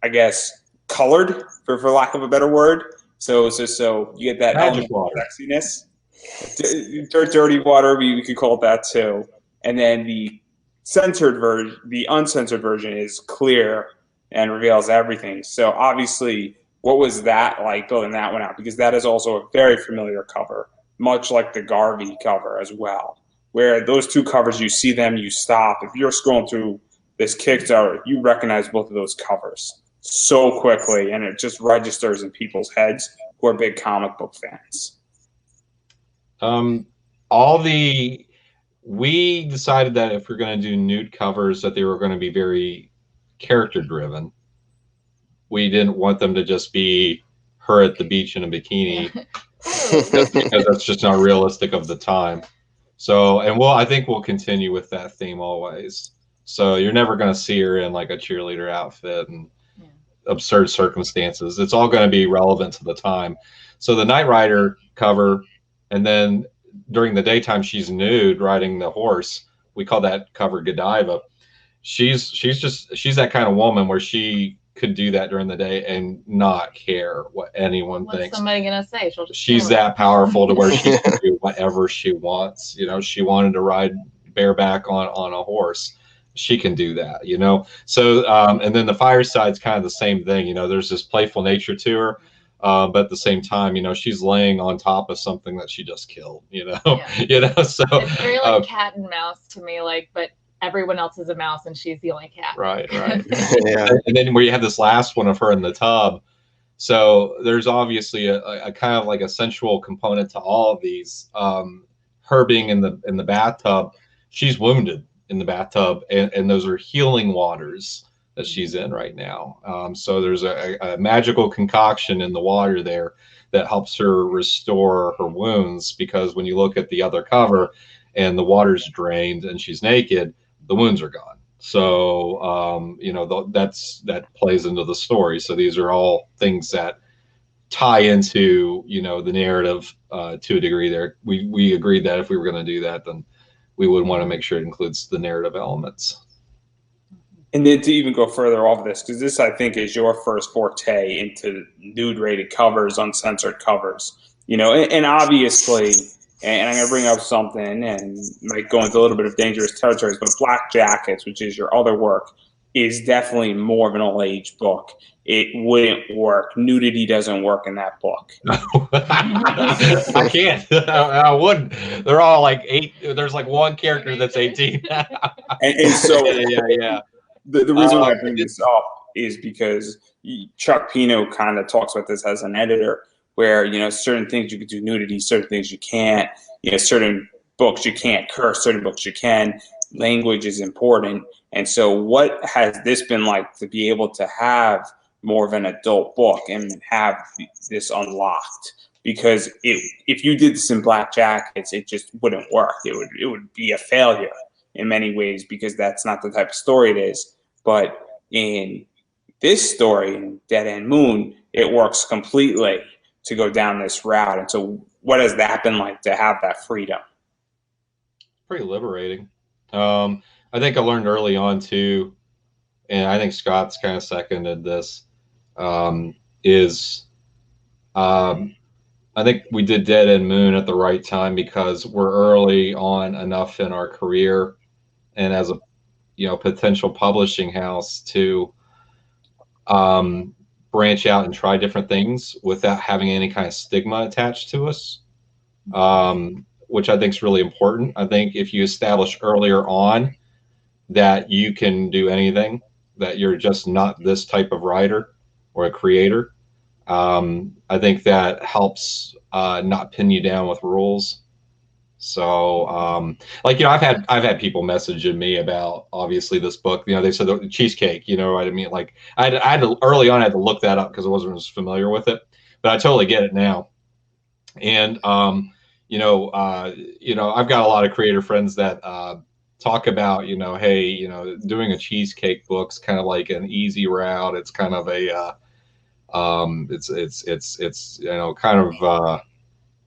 I guess, colored, for lack of a better word. So you get that magic element of sexiness. Dirty water, we could call it that too. And then the uncensored version is clear and reveals everything. So obviously, what was that like building that one out? Because that is also a very familiar cover, much like the Garvey cover as well, where those two covers, you see them, you stop. If you're scrolling through this Kickstarter, you recognize both of those covers so quickly, and it just registers in people's heads who are big comic book fans. We decided that if we're going to do nude covers, that they were going to be very character driven. We didn't want them to just be her at the beach in a bikini, just because that's just not realistic of the time. So, and I think we'll continue with that theme always. So you're never going to see her in like a cheerleader outfit and absurd circumstances. It's all going to be relevant to the time. So the Knight Rider cover, and then during the daytime she's nude riding the horse. We call that cover Godiva. She's that kind of woman where she could do that during the day and not care what anyone thinks. What's somebody gonna say? She's that powerful to where she can do whatever she wants. You know, she wanted to ride bareback on a horse. She can do that, you know. So and then the Fireside's kind of the same thing. You know, there's this playful nature to her, but at the same time, you know, she's laying on top of something that she just killed. You know, you know. So it's very like cat and mouse to me, like, but everyone else is a mouse and she's the only cat. Right. Yeah. And then where you have this last one of her in the tub. So there's obviously a kind of like a sensual component to all of these. Her being in the bathtub, she's wounded in the bathtub, and those are healing waters that she's in right now. So there's a magical concoction in the water there that helps her restore her wounds, because when you look at the other cover and the water's drained and she's naked, the wounds are gone. So you know, that plays into the story. So these are all things that tie into, you know, the narrative to a degree. There, we agreed that if we were going to do that, then we would want to make sure it includes the narrative elements. And then to even go further off of this, because this, I think, is your first forte into nude-rated covers, uncensored covers. You know, and obviously, and I'm going to bring up something and might go into a little bit of dangerous territories, but Black Jackets, which is your other work, is definitely more of an all-age book. It wouldn't work. Nudity doesn't work in that book. I can't. I wouldn't. They're all like 8. There's like one character that's 18. and so, yeah. The reason why I bring this up is because Chuck Pino kind of talks about this as an editor, where, you know, certain things you can do nudity, certain things you can't. You know, certain books you can't curse, certain books you can. Language is important. And so what has this been like to be able to have more of an adult book and have this unlocked. Because if you did this in Black Jackets, it just wouldn't work. It would be a failure in many ways, because that's not the type of story it is. But in this story, in Dead End Moon, it works completely to go down this route. And so what has that been like to have that freedom? Pretty liberating. I think I learned early on too, and I think Scott's kind of seconded this, I think we did Dead End Moon at the right time because we're early on enough in our career and as a potential publishing house to branch out and try different things without having any kind of stigma attached to us, which I think is really important. I think if you establish earlier on that you can do anything, that you're just not this type of writer or a creator, I think that helps not pin you down with rules. So, I've had people messaging me about obviously this book. They said the cheesecake. What I mean? Like I had to early on. I had to look that up because I wasn't as familiar with it, but I totally get it now. And I've got a lot of creator friends that talk about hey, doing a cheesecake book's kind of like an easy route. It's kind of a it's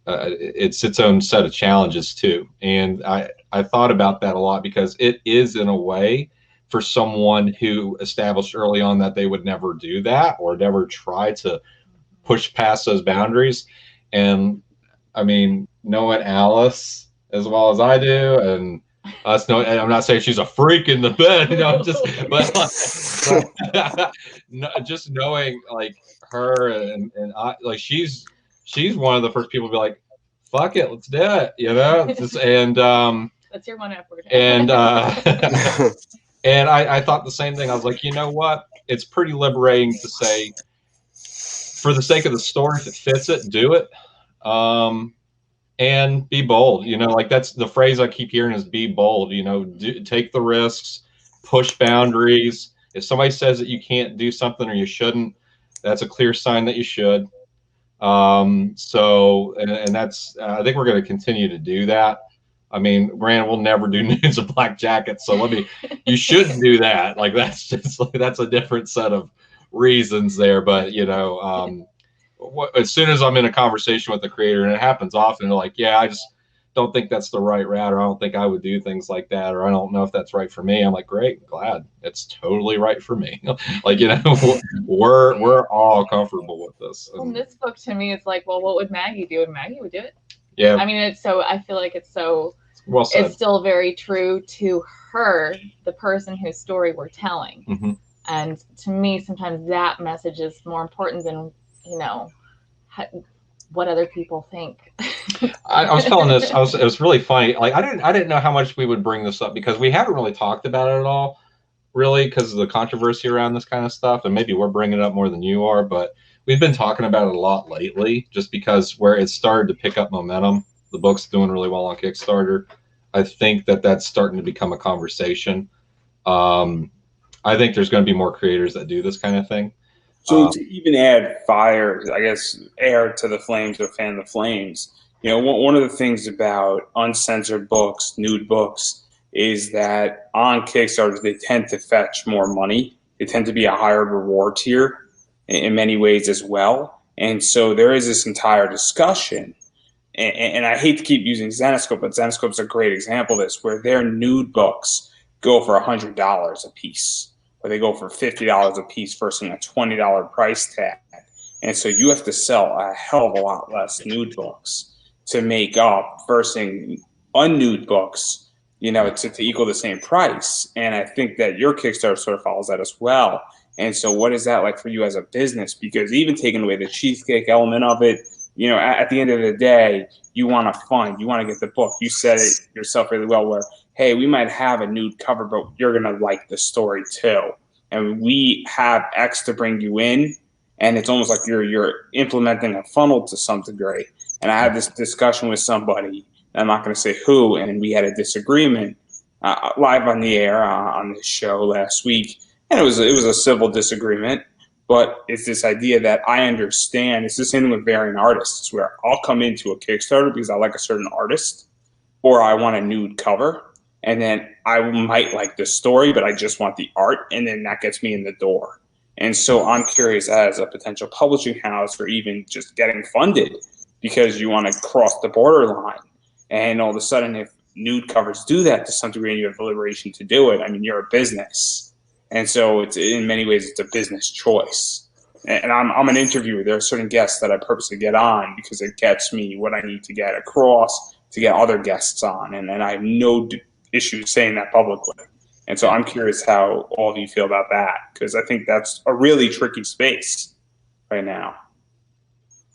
it's its own set of challenges too. And I thought about that a lot because it is in a way for someone who established early on that they would never do that or never try to push past those boundaries. And I mean, knowing Alice as well as I do, and us know, and I'm not saying she's a freak in the bed, just knowing like her and I, like she's one of the first people to be like, fuck it, let's do it, and that's your one effort. And and I thought the same thing. I was like, you know what? It's pretty liberating to say, for the sake of the story, if it fits it, do it. And be bold, like that's the phrase I keep hearing is be bold, take the risks, push boundaries. If somebody says that you can't do something or you shouldn't, that's a clear sign that you should. So that's, I think we're going to continue to do that. I mean, granted, we'll never do Nudes of Black Jackets. So you shouldn't do that. Like, that's just, that's a different set of reasons there. But, as soon as I'm in a conversation with the creator, and it happens often, they're like, yeah, I just don't think that's the right route, or I don't think I would do things like that, or I don't know if that's right for me. I'm like, great, glad it's totally right for me. We're all comfortable with this. Well, this book to me is like, well, what would Maggie do? And Maggie would do it. Yeah. I mean, I feel like it's so, well said. It's still very true to her, the person whose story we're telling. Mm-hmm. And to me, sometimes that message is more important than, what other people think. I was telling this, it was really funny. Like, I didn't know how much we would bring this up because we haven't really talked about it at all, really, because of the controversy around this kind of stuff. And maybe we're bringing it up more than you are, but we've been talking about it a lot lately, just because where it started to pick up momentum, the book's doing really well on Kickstarter. I think that's starting to become a conversation. I think there's going to be more creators that do this kind of thing. So to even add fire, I guess, air to the flames or fan the flames, one of the things about uncensored books, nude books, is that on Kickstarter, they tend to fetch more money. They tend to be a higher reward tier in many ways as well. And so there is this entire discussion. And I hate to keep using Zenescope, but Zenescope's a great example of this, where their nude books go for $100 a piece. Or they go for $50 a piece versus a $20 price tag. And so you have to sell a hell of a lot less nude books to make up versus unnude books, to equal the same price. And I think that your Kickstarter sort of follows that as well. And so what is that like for you as a business? Because even taking away the cheesecake element of it, at the end of the day, you want to fund, you want to get the book. You said it yourself really well where, hey, we might have a nude cover, but you're going to like the story too. And we have X to bring you in. And it's almost like you're implementing a funnel to some degree. And I had this discussion with somebody, I'm not going to say who, and we had a disagreement live on the air on this show last week. And it was a civil disagreement. But it's this idea that I understand. It's the same thing with varying artists, where I'll come into a Kickstarter because I like a certain artist, or I want a nude cover, and then I might like the story, but I just want the art, and then that gets me in the door. And so I'm curious, as a potential publishing house, or even just getting funded, because you want to cross the borderline. And all of a sudden, if nude covers do that to some degree and you have the liberation to do it, I mean, you're a business. And so it's, in many ways, it's a business choice. And I'm an interviewer. There are certain guests that I purposely get on because it gets me what I need to get across to get other guests on. And I have no issue saying that publicly. And so I'm curious how all of you feel about that, because I think that's a really tricky space right now.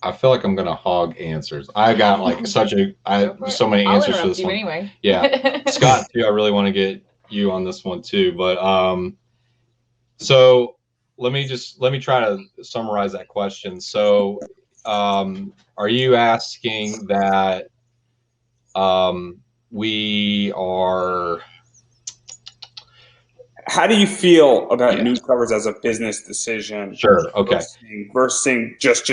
I feel like I'm gonna hog answers. I got like so many answers for this one. Anyway. Yeah, Scott too. I really want to get you on this one too. But so let me try to summarize that question. So, are you asking that we are? How do you feel about nude covers as a business decision? Sure. Okay. Versus just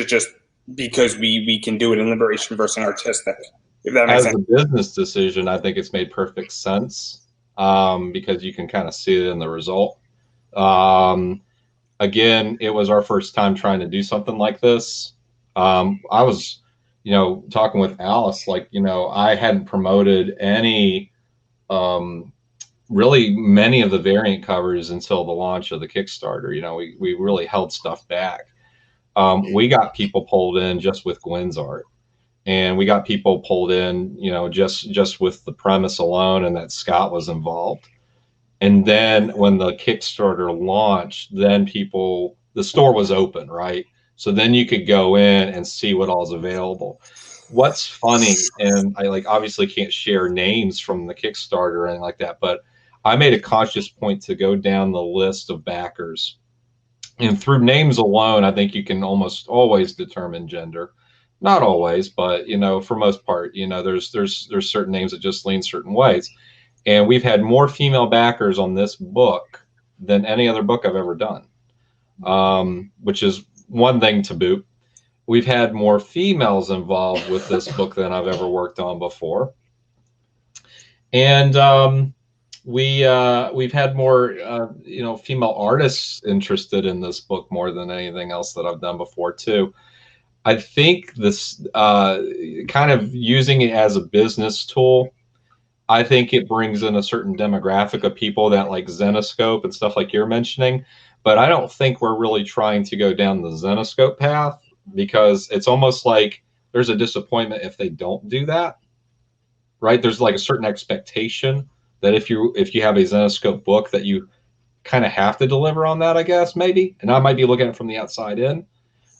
because we can do it in liberation versus artistic. If that makes sense. As a business decision, I think it's made perfect sense because you can kind of see it in the result. Again, it was our first time trying to do something like this. I was, talking with Alice, like, I hadn't promoted any, really many of the variant covers until the launch of the Kickstarter. We really held stuff back. We got people pulled in just with Gwen's art, and we got people pulled in, just with the premise alone, and that Scott was involved. And then when the Kickstarter launched, then the store was open, right? So then you could go in and see what all's available. What's funny, and I obviously can't share names from the Kickstarter or anything like that, but I made a conscious point to go down the list of backers. And through names alone, I think you can almost always determine gender. Not always, but for most part, there's certain names that just lean certain ways. And we've had more female backers on this book than any other book I've ever done, which is one thing to boot. We've had more females involved with this book than I've ever worked on before. And we've had more female artists interested in this book more than anything else that I've done before too. I think this kind of using it as a business tool, I think it brings in a certain demographic of people that like Zenescope and stuff like you're mentioning, but I don't think we're really trying to go down the Zenescope path, because it's almost like there's a disappointment if they don't do that, right? There's like a certain expectation that if you have a Zenescope book that you kind of have to deliver on that, I guess, maybe. And I might be looking at it from the outside in.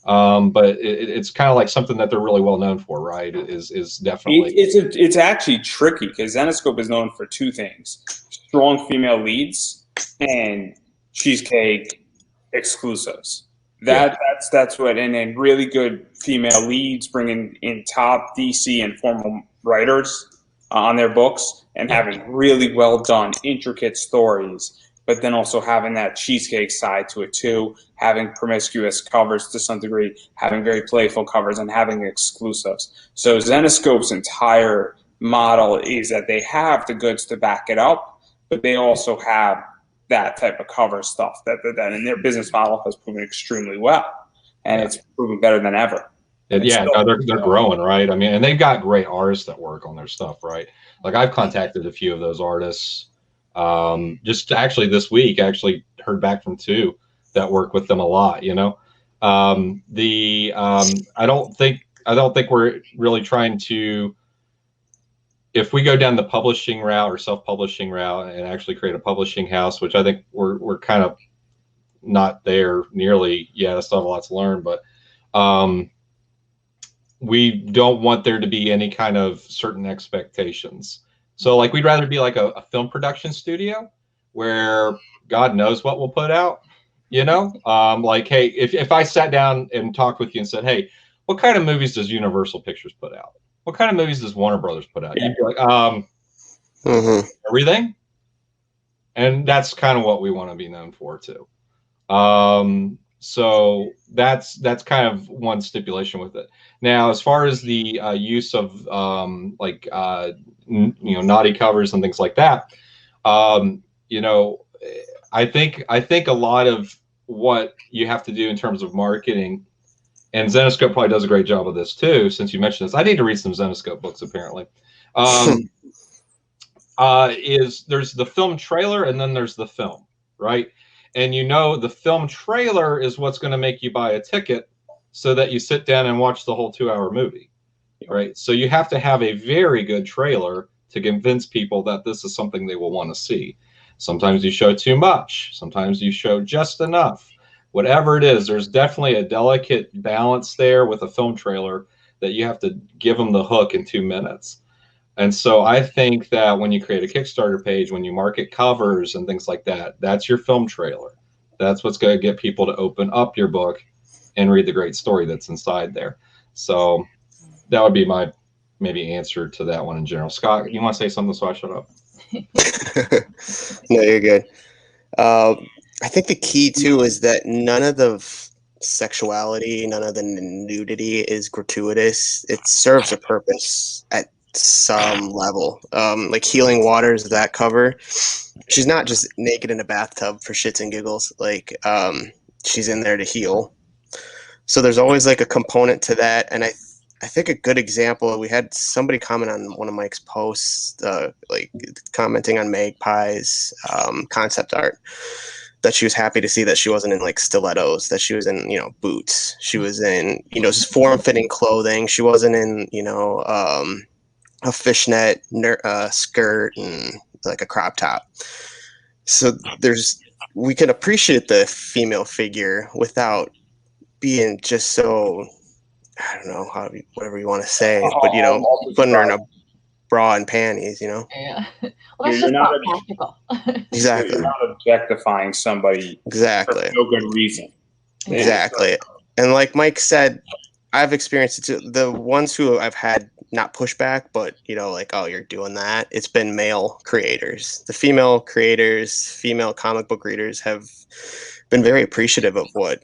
But it's kind of like something that they're really well known for, right? Is definitely it's actually tricky because Zenescope is known for two things: strong female leads and cheesecake exclusives. That's what, and then really good female leads, bringing in top DC and formal writers on their books, and having really well done, intricate stories. But then also having that cheesecake side to it too, having promiscuous covers to some degree, having very playful covers, and having exclusives. So Zenescope's entire model is that they have the goods to back it up, but they also have that type of cover stuff that in their business model has proven extremely well, and it's proven better than ever. They're growing, right? I mean, and they've got great artists that work on their stuff, right? Like I've contacted a few of those artists. Just actually this week, heard back from two that work with them a lot. I don't think we're really trying to. If we go down the publishing route or self-publishing route and actually create a publishing house, which I think we're kind of not there nearly yet. I still have a lot to learn, but we don't want there to be any kind of certain expectations. So like, we'd rather be like a film production studio where God knows what we'll put out, like, hey, if I sat down and talked with you and said, hey, what kind of movies does Universal Pictures put out? What kind of movies does Warner Brothers put out? You'd be like, everything. And that's kind of what we want to be known for too. So that's kind of one stipulation with it. Now, as far as the use of naughty covers and things like that, you know, I think a lot of what you have to do in terms of marketing, and Zenoscope probably does a great job of this too. Since you mentioned this, I need to read some Zenoscope books apparently. Is there's the film trailer and then there's the film, right? And you know, the film trailer is what's going to make you buy a ticket so that you sit down and watch the whole 2-hour movie, right? So you have to have a very good trailer to convince people that this is something they will want to see. Sometimes you show too much. Sometimes you show just enough. Whatever it is, there's definitely a delicate balance there with a film trailer that you have to give them the hook in 2 minutes. And so I think that when you create a Kickstarter page, when you market covers and things like that, that's your film trailer. That's what's going to get people to open up your book and read the great story that's inside there. So that would be my maybe answer to that one in general. Scott, you want to say something so I shut up? No, you're good. I think the key too is that none of the sexuality, none of the nudity is gratuitous. It serves a purpose at some level. Like Healing Waters, that cover, she's not just naked in a bathtub for shits and giggles. Like she's in there to heal. So there's always like a component to that. And I think a good example, we had somebody comment on one of Mike's posts, like commenting on Magpie's concept art, that she was happy to see that she wasn't in like stilettos, that she was in, you know, boots. She was in, you know, just form-fitting clothing. She wasn't in, you know, a fishnet skirt and like a crop top. So we can appreciate the female figure without being just so, I don't know, whatever you want to say, but you know, putting her in a bra and panties, you know. Yeah. Well, that's just not practical. Exactly. You're not objectifying somebody exactly for no good reason. Exactly. And like Mike said, I've experienced it too. The ones who I've had not pushback, but you know, like, oh, you're doing that. It's been male creators. The female creators, female comic book readers have been very appreciative of what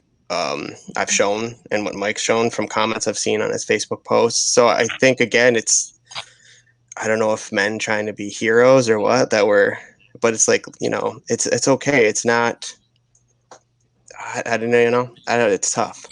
I've shown and what Mike's shown from comments I've seen on his Facebook posts. So I think again, I don't know if men trying to be heroes or what but it's like, you know, it's okay. It's not, I don't know, you know, it's tough.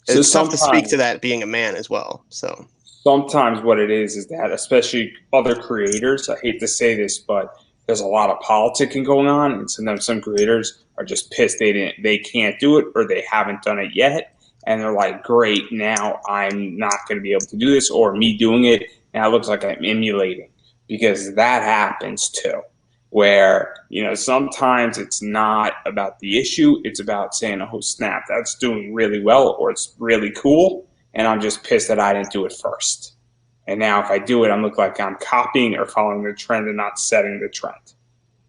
So it's tough to speak to that being a man as well. So sometimes what it is that, especially other creators, I hate to say this, but there's a lot of politicking going on, and sometimes some creators are just pissed they can't do it or they haven't done it yet, and they're like, great, now I'm not going to be able to do this, or me doing it now it looks like I'm emulating, because that happens too, where, you know, sometimes it's not about the issue, it's about saying, oh snap, that's doing really well, or it's really cool, and I'm just pissed that I didn't do it first. And now if I do it, I look like I'm copying or following the trend and not setting the trend.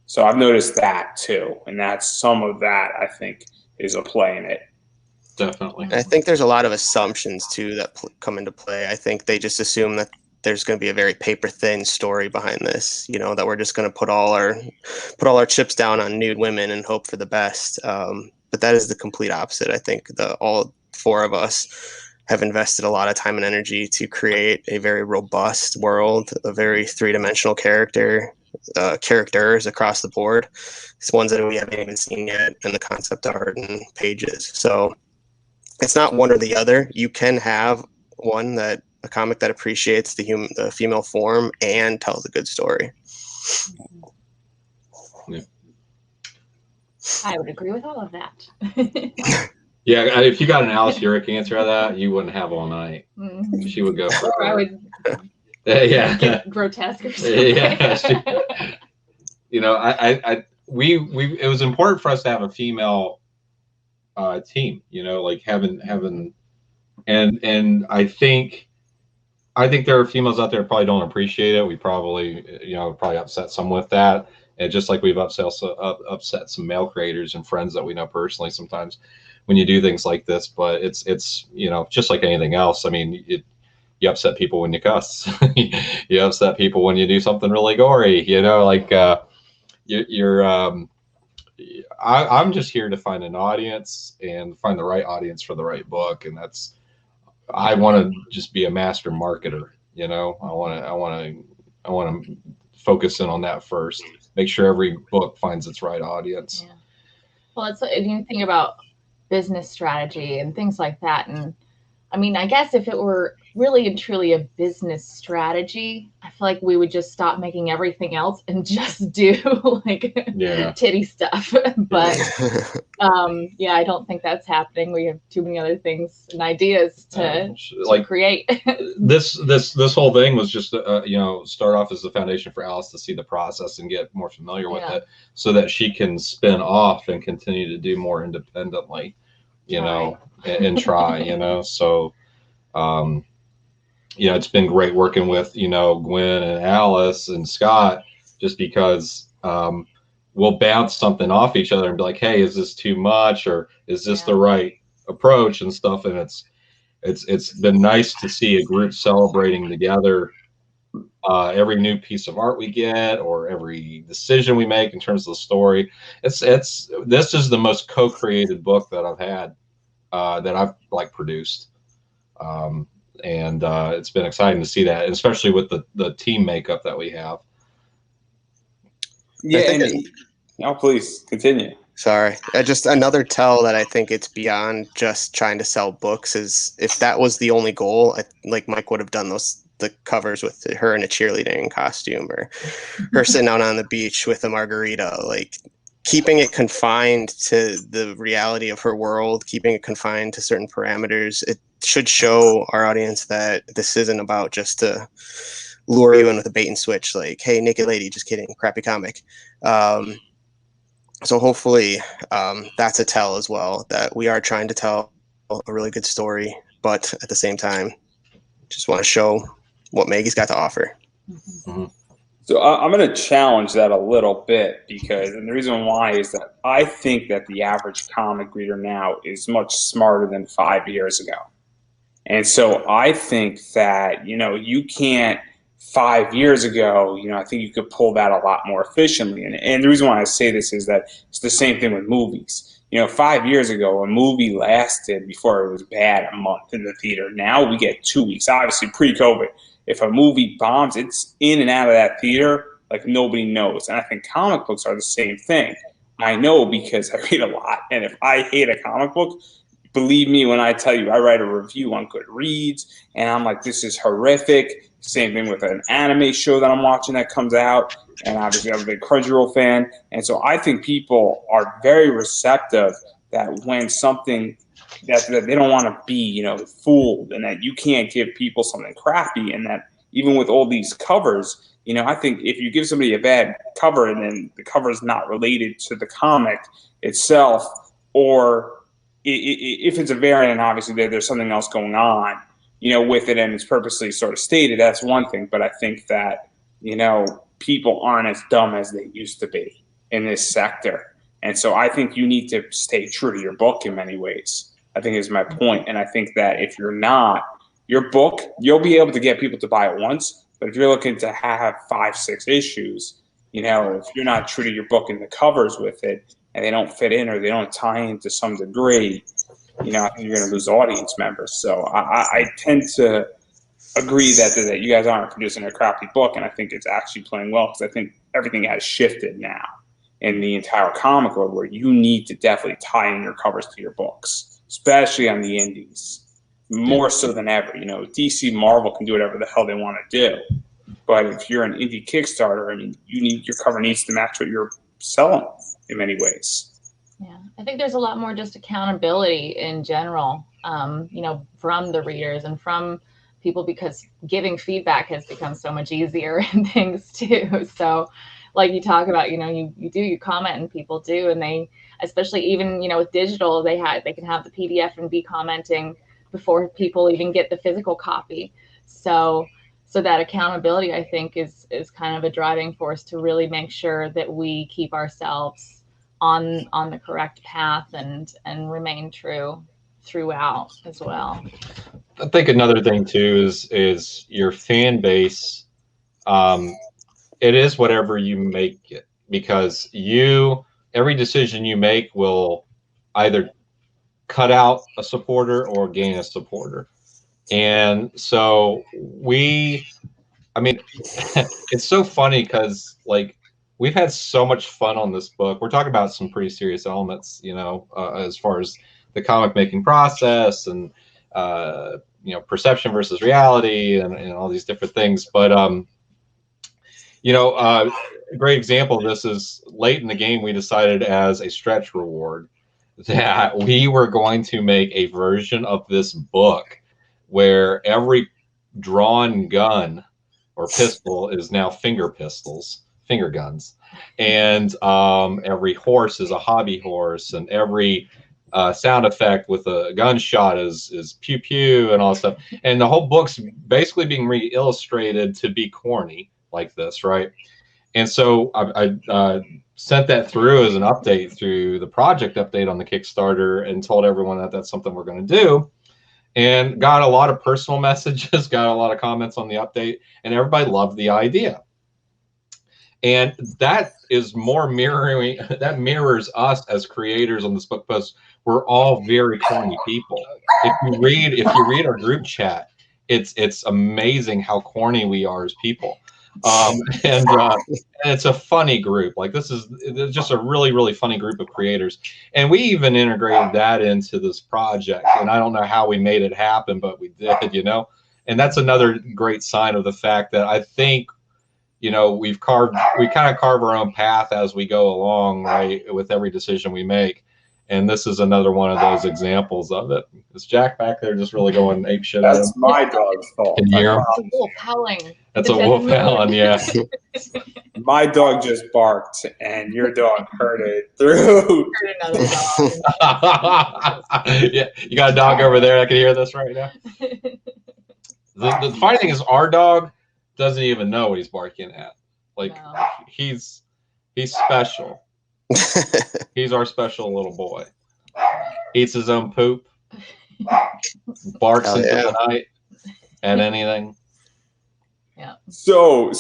So I've noticed that too. And that's some of that, I think, is a play in it. Definitely. I think there's a lot of assumptions too that come into play. I think they just assume that there's going to be a very paper thin story behind this, you know, that we're just going to put all our chips down on nude women and hope for the best. But that is the complete opposite. I think all 4 of us have invested a lot of time and energy to create a very robust world, a very 3-dimensional characters across the board. It's ones that we haven't even seen yet in the concept art and pages. So it's not one or the other. You can have a comic that appreciates the female form and tells a good story. Yeah. I would agree with all of that. Yeah, if you got an Alice Yurick answer to that, you wouldn't have all night. Mm-hmm. She would go for it. Or I would get grotesque or something. Yeah, you know, it was important for us to have a female team, you know, like having and I think there are females out there that probably don't appreciate it. We probably, you know, upset some with that. And just like we've upset some male creators and friends that we know personally sometimes when you do things like this. But it's you know, just like anything else. I mean, you upset people when you cuss. You upset people when you do something really gory. You know, like you're I'm just here to find an audience and find the right audience for the right book, and I want to just be a master marketer. You know, I want to focus in on that first. Make sure every book finds its right audience. Yeah. Well, it's you think about business strategy and things like that, and I mean, I guess if it were really and truly a business strategy, I feel like we would just stop making everything else and just do like titty stuff. But yeah, I don't think that's happening. We have too many other things and ideas to create. this whole thing was just you know, start off as the foundation for Alice to see the process and get more familiar with it, so that she can spin off and continue to do more independently, you know, and try, you know. So you know, it's been great working with, you know, Gwen and Alice and Scott, just because we'll bounce something off each other and be like, hey, is this too much, or is this the right approach and stuff. And it's been nice to see a group celebrating together every new piece of art we get, or every decision we make in terms of the story. This is the most co-created book that I've had, that I've like produced. And it's been exciting to see that, especially with the team makeup that we have. Yeah, please continue. Sorry, just another tell that I think it's beyond just trying to sell books is if that was the only goal, like Mike would have done the covers with her in a cheerleading costume, or her sitting out on the beach with a margarita, like keeping it confined to the reality of her world, keeping it confined to certain parameters. It should show our audience that this isn't about just to lure you in with a bait and switch, like, hey, naked lady, just kidding, crappy comic. So hopefully that's a tell as well, that we are trying to tell a really good story, but at the same time, just want to show what Maggie's got to offer. Mm-hmm. So I'm going to challenge that a little bit, and the reason why is that I think that the average comic reader now is much smarter than 5 years ago. And so I think that, you know, you can't 5 years ago, you know, I think you could pull that a lot more efficiently. And the reason why I say this is that it's the same thing with movies. You know, 5 years ago, a movie lasted, before it was bad, a month in the theater. Now we get 2 weeks. Obviously, pre-COVID, if a movie bombs, it's in and out of that theater like nobody knows. And I think comic books are the same thing. I know because I read a lot. And if I hate a comic book, believe me when I tell you, I write a review on Goodreads, and I'm like, this is horrific. Same thing with an anime show that I'm watching that comes out. And obviously, I'm a big Crunchyroll fan. And so I think people are very receptive that when something that they don't want to be, you know, fooled, and that you can't give people something crappy, and that even with all these covers, you know, I think if you give somebody a bad cover and then the cover is not related to the comic itself, or if it's a variant, obviously there's something else going on, you know, with it, and it's purposely sort of stated, that's one thing. But I think that, you know, people aren't as dumb as they used to be in this sector. And so I think you need to stay true to your book in many ways, I think is my point. And I think that if you're not, your book, you'll be able to get people to buy it once. But if you're looking to have 5-6 issues, you know, if you're not true to your book and the covers with it, and they don't fit in or they don't tie in to some degree, you know, I think you're going to lose audience members. So I tend to agree that you guys aren't producing a crappy book, and I think it's actually playing well, because I think everything has shifted now in the entire comic world, where you need to definitely tie in your covers to your books, especially on the indies, more so than ever. You know, DC, Marvel can do whatever the hell they want to do, but if you're an indie Kickstarter, I mean, your cover needs to match what you're selling in many ways. Yeah, I think there's a lot more just accountability in general, you know, from the readers and from people, because giving feedback has become so much easier and things too. So like you talk about, you know, you comment and people do, and they, especially even, you know, with digital, they can have the PDF and be commenting before people even get the physical copy. So that accountability, I think, is kind of a driving force to really make sure that we keep ourselves on the correct path and remain true throughout as well. I think another thing too is your fan base. It is whatever you make it, because you every decision you make will either cut out a supporter or gain a supporter. And so I mean, it's so funny because like we've had so much fun on this book. We're talking about some pretty serious elements, you know, as far as the comic making process and you know, perception versus reality and all these different things. But you know, a great example of this is late in the game we decided as a stretch reward that we were going to make a version of this book where every drawn gun or pistol is now finger guns, and every horse is a hobby horse, and every sound effect with a gunshot is pew pew and all that stuff. And the whole book's basically being re-illustrated to be corny like this, right? And so I sent that through as an update through the project update on the Kickstarter and told everyone that that's something we're going to do. And got a lot of personal messages, got a lot of comments on the update, and everybody loved the idea. And that is more mirroring, that mirrors us as creators on this book, because we're all very corny people. If you read our group chat, it's amazing how corny we are as people. And it's a funny group. Like it's just a really, really funny group of creators. And we even integrated that into this project. And I don't know how we made it happen, but we did, you know. And that's another great sign of the fact that I think, you know, we kind of carve our own path as we go along, right, with every decision we make. And this is another one of those examples of it. Is Jack back there just really going ape shit at him? That's my dog's fault. Can you hear him? It's a wolf howling. That's a wolf howling, yeah. My dog just barked, and your dog heard it through. Heard another dog. Yeah, you got a dog over there that can hear this right now. The funny thing is, our dog doesn't even know what he's barking at. Like No. he's special. He's our special little boy. Eats his own poop. Barks into the night at anything. Yeah. So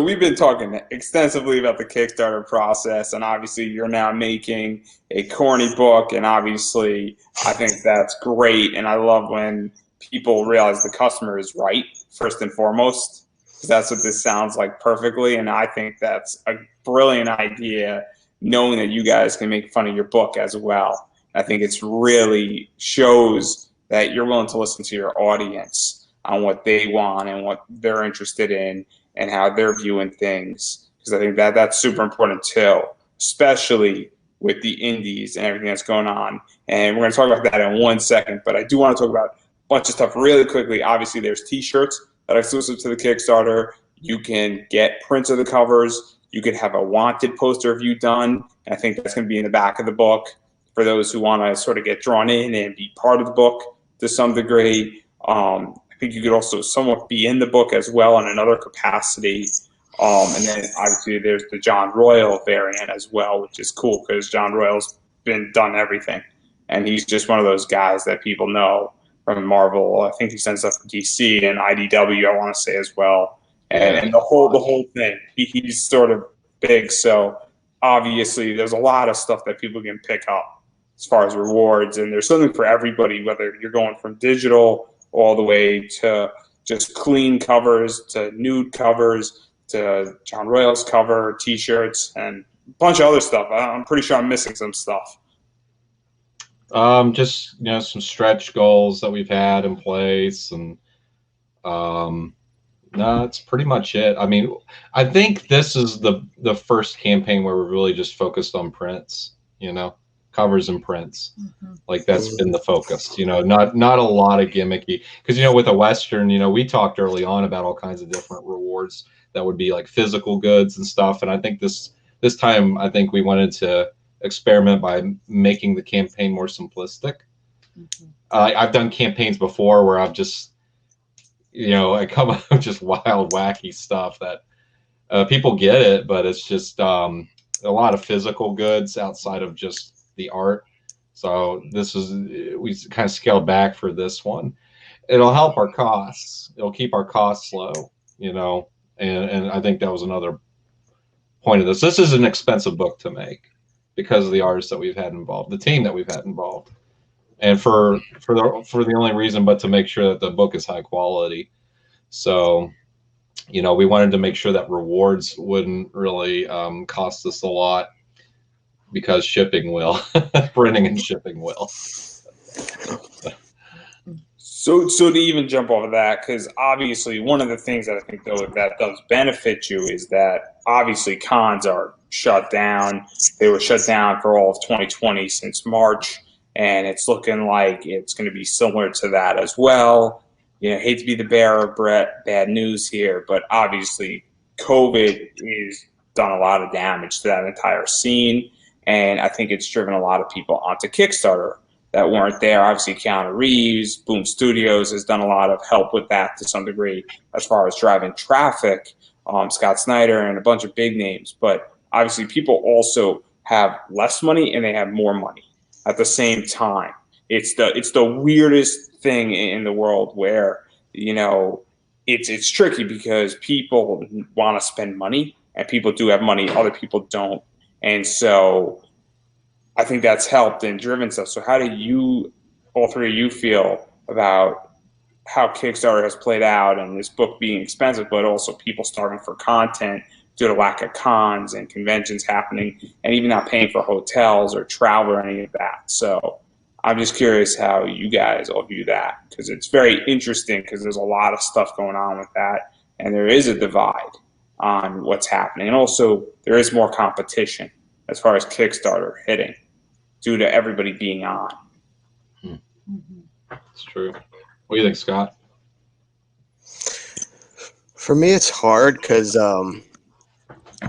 we've been talking extensively about the Kickstarter process, and obviously you're now making a corny book, and obviously I think that's great, and I love when people realize the customer is right first and foremost, because that's what this sounds like perfectly, and I think that's a brilliant idea, knowing that you guys can make fun of your book as well. I think it's really shows that you're willing to listen to your audience on what they want and what they're interested in and how they're viewing things, because I think that that's super important too, especially with the indies and everything that's going on. And we're going to talk about that in 1 second, but I do want to talk about a bunch of stuff really quickly. Obviously, there's t-shirts that are exclusive to the Kickstarter. You can get prints of the covers. You could have a wanted poster of you done, and I think that's going to be in the back of the book for those who want to sort of get drawn in and be part of the book to some degree. I think you could also somewhat be in the book as well in another capacity. And then obviously there's the John Royal variant as well, which is cool because John Royal's done everything, and he's just one of those guys that people know from Marvel. I think he sends stuff from DC and IDW, I want to say as well. And the whole thing, he's sort of big. So obviously there's a lot of stuff that people can pick up as far as rewards, and there's something for everybody, whether you're going from digital all the way to just clean covers, to nude covers, to John Royal's cover, t-shirts, and a bunch of other stuff. I'm pretty sure I'm missing some stuff. Just, you know, some stretch goals that we've had in place, and no, that's pretty much it. I mean, I think this is the first campaign where we're really just focused on prints, you know, covers and prints. Mm-hmm. Like that's been the focus, you know, not a lot of gimmicky, because, you know, with a Western, you know, we talked early on about all kinds of different rewards that would be like physical goods and stuff. And I think this time, I think we wanted to experiment by making the campaign more simplistic. Mm-hmm. I've done campaigns before where I've just, you know, I come up with just wild, wacky stuff that people get it, but it's just a lot of physical goods outside of just the art. So we kind of scaled back for this one. It'll help our costs. It'll keep our costs low, you know, and I think that was another point of this. This is an expensive book to make because of the artists that we've had involved, the team that we've had involved, and for the only reason but to make sure that the book is high quality. So, you know, we wanted to make sure that rewards wouldn't really cost us a lot, because shipping will, printing and shipping will. So to even jump off of that, because obviously one of the things that I think though that does benefit you is that obviously cons are shut down. They were shut down for all of 2020 since March, and it's looking like it's going to be similar to that as well. You know, hate to be the bearer of bad news here, but obviously COVID has done a lot of damage to that entire scene, and I think it's driven a lot of people onto Kickstarter that weren't there. Obviously, Keanu Reeves, Boom Studios has done a lot of help with that to some degree as far as driving traffic, Scott Snyder and a bunch of big names. But obviously, people also have less money and they have more money at the same time. It's the weirdest thing in the world where, you know, it's tricky because people want to spend money and people do have money, other people don't. And so I think that's helped and driven stuff. So how do you, all three of you, feel about how Kickstarter has played out and this book being expensive, but also people starving for content due to lack of cons and conventions happening, and even not paying for hotels or travel or any of that? So I'm just curious how you guys all view that, because it's very interesting because there's a lot of stuff going on with that, and there is a divide on what's happening. And also there is more competition as far as Kickstarter hitting, due to everybody being on. It's true. What do you think, Scott? For me, it's hard because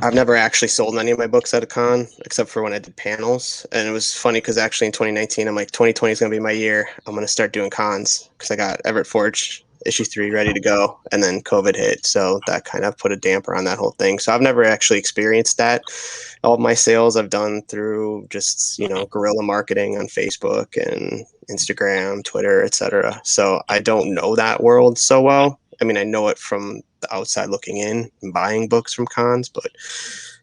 I've never actually sold any of my books at a con, except for when I did panels. And it was funny because actually in 2019, I'm like, 2020 is going to be my year. I'm going to start doing cons because I got Everett Forge issue 3 ready to go, and then COVID hit, so that kind of put a damper on that whole thing. So I've never actually experienced that. All of my sales I've done through just, you know, guerrilla marketing on Facebook and Instagram, Twitter, etc. So I don't know that world so well. I mean, I know it from the outside looking in and buying books from cons, but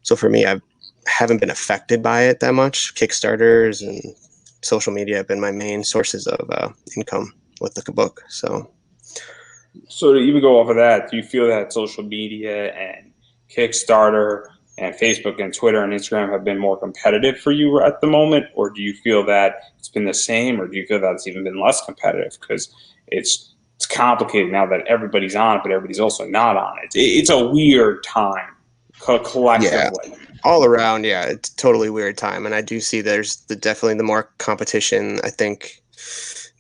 so for me, I haven't been affected by it that much. Kickstarters and social media have been my main sources of income with the book. So to even go off of that, do you feel that social media and Kickstarter and Facebook and Twitter and Instagram have been more competitive for you at the moment? Or do you feel that it's been the same, or do you feel that it's even been less competitive? Because it's complicated now that everybody's on it, but everybody's also not on it. It's a weird time collectively. Yeah, all around, yeah, it's a totally weird time. And I do see there's definitely the more competition. I think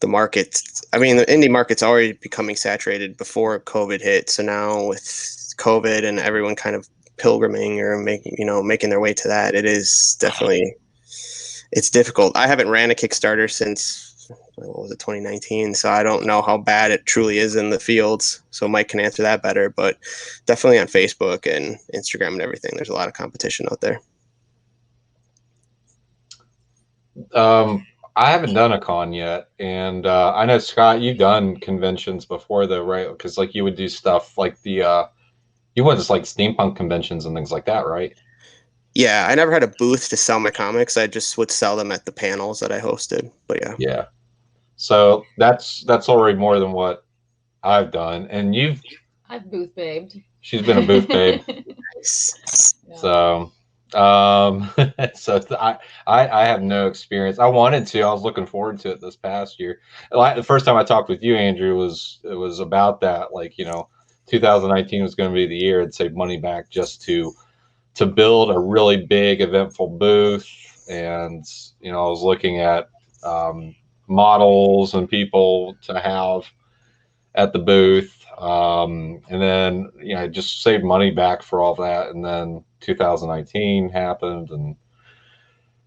the market, I mean, the indie market's already becoming saturated before COVID hit. So now with COVID and everyone kind of pilgriming or making their way to that, it is definitely, it's difficult. I haven't ran a Kickstarter since, what was it, 2019. So I don't know how bad it truly is in the fields. So Mike can answer that better, but definitely on Facebook and Instagram and everything, there's a lot of competition out there. I haven't done a con yet, and I know, Scott, you've done conventions before though, right? Because like you would do stuff like the you went to like steampunk conventions and things like that, right? Yeah, I never had a booth to sell my comics. I just would sell them at the panels that I hosted. But yeah. Yeah. So that's already more than what I've done. And I've booth babed. She's been a booth babe. Nice. Yeah. So I have no experience. I wanted to. I was looking forward to it this past year. The first time I talked with you, Andrew, it was about that. Like, 2019 was going to be the year I'd save money back just to build a really big eventful booth. And I was looking at models and people to have at the booth, and then just save money back for all that. And then 2019 happened, and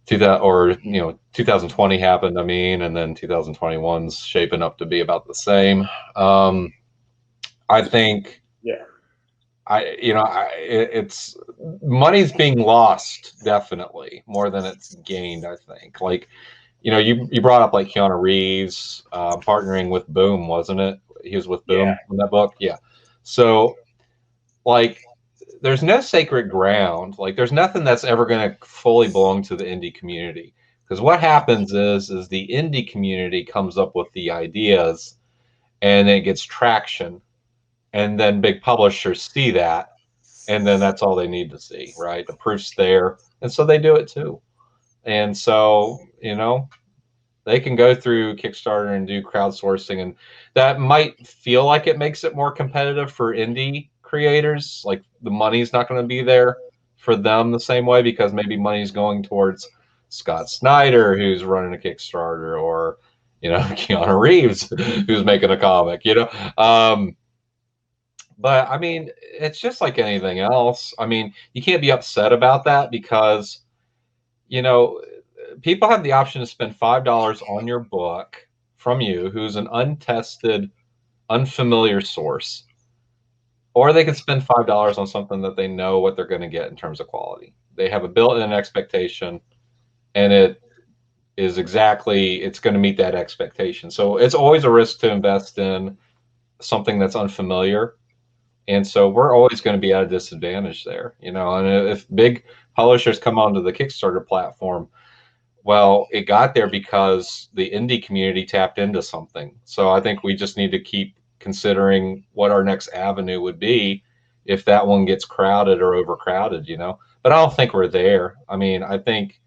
2020 happened. I mean, and then 2021's shaping up to be about the same. I think, yeah, it's money's being lost definitely more than it's gained. I think, like, you brought up like Keanu Reeves partnering with Boom, wasn't it? He was with Boom in that book. Yeah. So like there's no sacred ground. Like there's nothing that's ever going to fully belong to the indie community. Because what happens is the indie community comes up with the ideas and it gets traction. And then big publishers see that. And then that's all they need to see, right? The proof's there. And so they do it too. And so, you know, they can go through Kickstarter and do crowdsourcing. And that might feel like it makes it more competitive for indie creators. Like the money's not going to be there for them the same way because maybe money's going towards Scott Snyder, who's running a Kickstarter, or, you know, Keanu Reeves, who's making a comic, you know. But I mean, it's just like anything else. I mean, you can't be upset about that because, you know, people have the option to spend $5 on your book from you, who's an untested, unfamiliar source, or they can spend $5 on something that they know what they're going to get in terms of quality. They have a built-in expectation, and it is exactly, it's going to meet that expectation. So it's always a risk to invest in something that's unfamiliar. And so we're always going to be at a disadvantage there, you know. And if big publishers come onto the Kickstarter platform, well, it got there because the indie community tapped into something. So I think we just need to keep considering what our next avenue would be if that one gets crowded or overcrowded, you know. But I don't think we're there. I mean, I think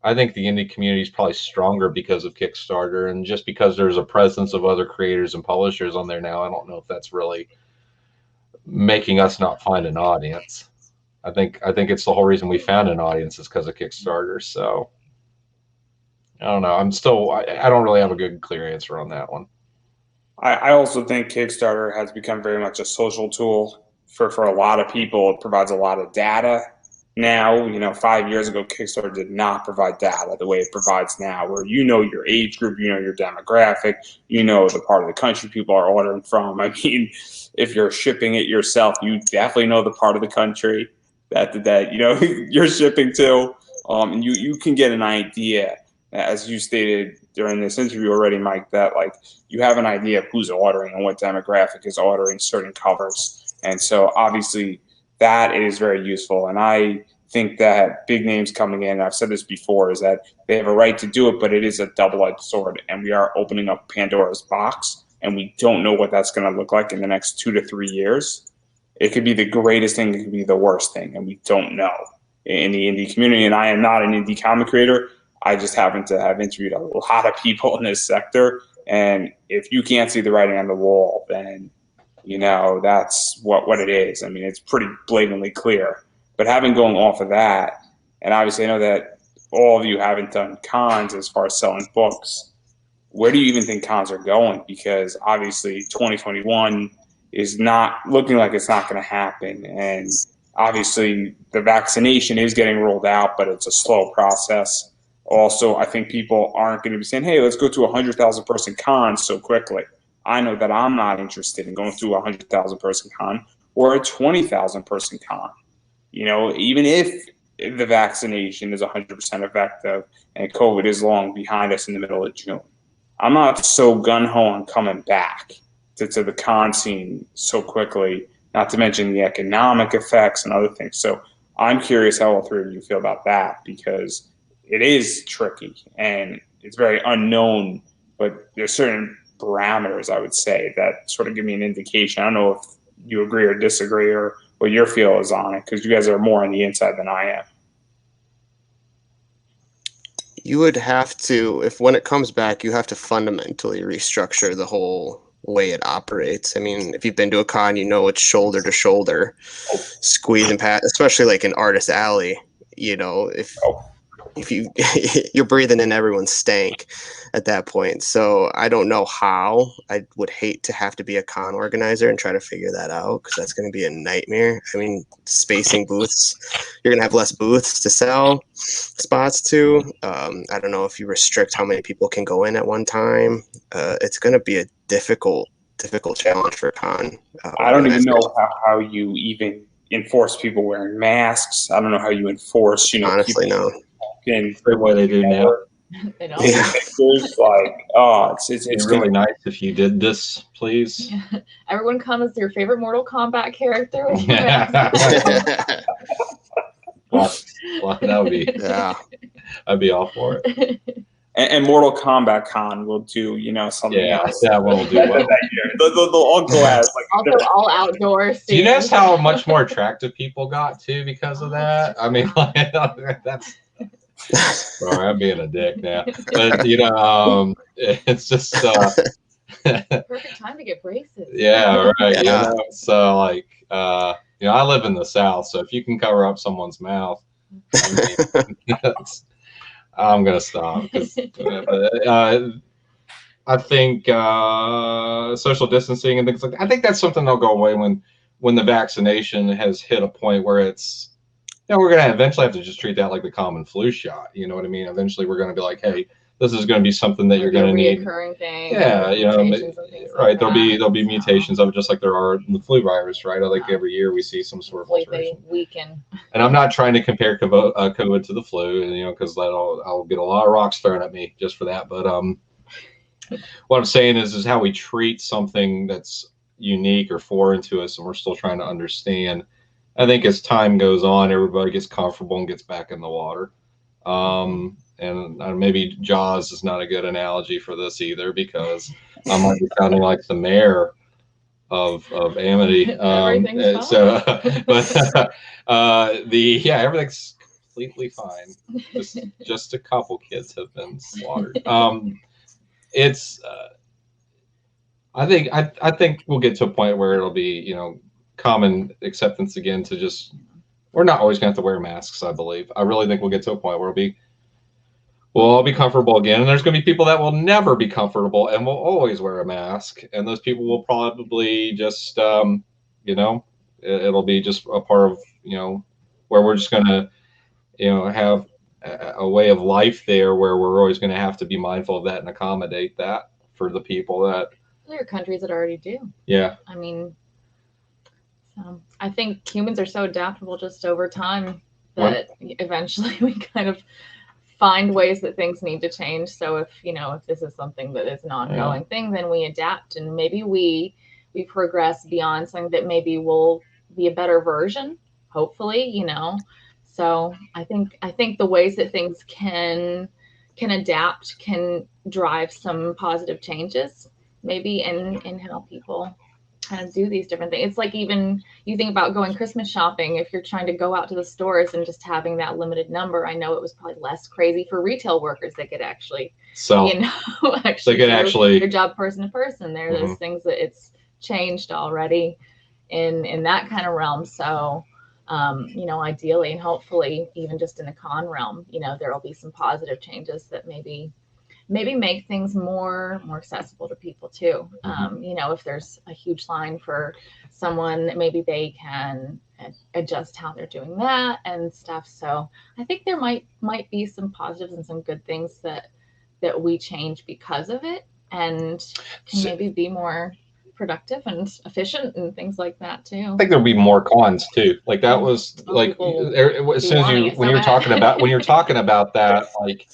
the indie community is probably stronger because of Kickstarter, and just because there's a presence of other creators and publishers on there now, I don't know if that's really making us not find an audience. I think it's the whole reason we found an audience is because of Kickstarter. So I don't know. I don't really have a good clear answer on that one. I also think Kickstarter has become very much a social tool for a lot of people. It provides a lot of data now. You know, 5 years ago, Kickstarter did not provide data the way it provides now, where you know your age group, you know your demographic, you know the part of the country people are ordering from. I mean, if you're shipping it yourself, you definitely know the part of the country that you know you're shipping to, and you can get an idea, as you stated during this interview already, Mike, that like you have an idea of who's ordering and what demographic is ordering certain covers, and so obviously that is very useful. And I think that big names coming in, I've said this before, is that they have a right to do it, but it is a double-edged sword, and we are opening up Pandora's box, and we don't know what that's going to look like in the next 2 to 3 years. It could be the greatest thing, it could be the worst thing, and we don't know in the indie community. And I am not an indie comic creator. I just happen to have interviewed a lot of people in this sector, and if you can't see the writing on the wall, then you know that's what it is. I mean, it's pretty blatantly clear. But having going off of that, and obviously I know that all of you haven't done cons as far as selling books, where do you even think cons are going? Because obviously 2021 is not looking like it's not going to happen. And obviously the vaccination is getting rolled out, but it's a slow process. Also, I think people aren't going to be saying, hey, let's go to a 100,000 person con so quickly. I know that I'm not interested in going through a 100,000 person con or a 20,000 person con. You know, even if the vaccination is 100% effective and COVID is long behind us in the middle of June, I'm not so gung-ho on coming back to the con scene so quickly, not to mention the economic effects and other things. So I'm curious how all three of you feel about that, because it is tricky and it's very unknown, but there's certain parameters, I would say, that sort of give me an indication. I don't know if you agree or disagree or what your feel is on it, because you guys are more on the inside than I am. You would have to, if when it comes back, you have to fundamentally restructure the whole way it operates. I mean, if you've been to a con, you know it's shoulder to shoulder, squeeze and pass, especially like in Artist Alley. You know, if you you're breathing in everyone's stank at that point. So I don't know how. I would hate to have to be a con organizer and try to figure that out, because that's going to be a nightmare. I mean, spacing booths, you're going to have less booths to sell spots to. I don't know if you restrict how many people can go in at one time. It's going to be a difficult challenge for a con. I don't even know how you even enforce people wearing masks. I don't know how you enforce, honestly, people no. in the way they do now. You know? Yeah. Pictures, like, oh, it's really nice if you did this, please. Everyone come as your favorite Mortal Kombat character. Well, that would be, Yeah. I'd be all for it. And Mortal Kombat Con will do, something else. That one will do well. That year. They'll all go as like Also all outdoors. Do you notice how much more attractive people got too because of that? I mean, like, that's. Sorry, I'm being a dick now, but it's just perfect time to get braces. Yeah, right. Yeah. So like, I live in the South, so if you can cover up someone's mouth, I mean, I'm gonna stop because I think social distancing and things like that, I think that's something that'll go away when the vaccination has hit a point where it's. We're going to eventually have to just treat that like the common flu shot. You know what I mean? Eventually, we're going to be like, hey, this is going to be something that you're going to need. Thing, yeah, right. Like there'll be mutations of it, just like there are in the flu virus, right? I think every year we see some sort of alteration. They weaken. And I'm not trying to compare COVID to the flu, because I'll get a lot of rocks thrown at me just for that. But what I'm saying is how we treat something that's unique or foreign to us, and we're still trying to understand. I think as time goes on, everybody gets comfortable and gets back in the water. And maybe Jaws is not a good analogy for this either, because I might be sounding like the mayor of Amity. Everything's completely fine. Just a couple kids have been slaughtered. I think we'll get to a point where it'll be, common acceptance again to just, we're not always going to have to wear masks. I believe. I really think we'll get to a point where we'll all be comfortable again, and there's going to be people that will never be comfortable and will always wear a mask, and those people will probably just, it'll be just a part of, where we're just going to, have a way of life there where we're always going to have to be mindful of that and accommodate that for the people that. There are countries that already do. Yeah. I mean. I think humans are so adaptable just over time that eventually we kind of find ways that things need to change. So if this is something that is an ongoing thing, then we adapt, and maybe we progress beyond something that maybe will be a better version, hopefully, So I think the ways that things can adapt can drive some positive changes, maybe in how people kind of do these different things. It's like, even you think about going Christmas shopping, if you're trying to go out to the stores and just having that limited number, I know it was probably less crazy for retail workers that could actually actually your job person to person. There are those things that it's changed already in that kind of realm. So ideally and hopefully even just in the con realm, there will be some positive changes that maybe make things more accessible to people too. If there's a huge line for someone, maybe they can adjust how they're doing that and stuff. So I think there might be some positives and some good things that we change because of it, and can maybe be more productive and efficient and things like that too. I think there'll be more cons too. Like that was like as soon as when you're talking about that, like.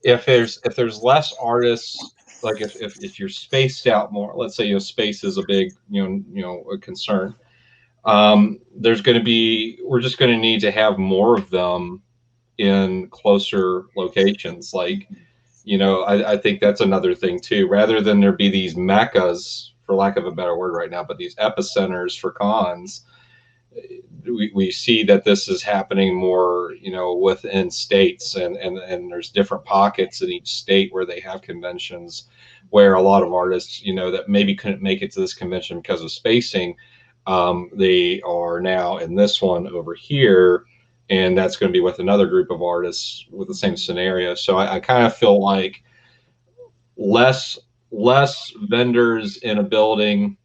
If there's less artists, like if you're spaced out more, let's say space is a big a concern. We're just going to need to have more of them in closer locations. Like I think that's another thing too. Rather than there be these meccas, for lack of a better word right now, but these epicenters for cons. We see that this is happening more, within states, and there's different pockets in each state where they have conventions where a lot of artists, that maybe couldn't make it to this convention because of spacing, they are now in this one over here, and that's going to be with another group of artists with the same scenario. So I kind of feel like less vendors in a building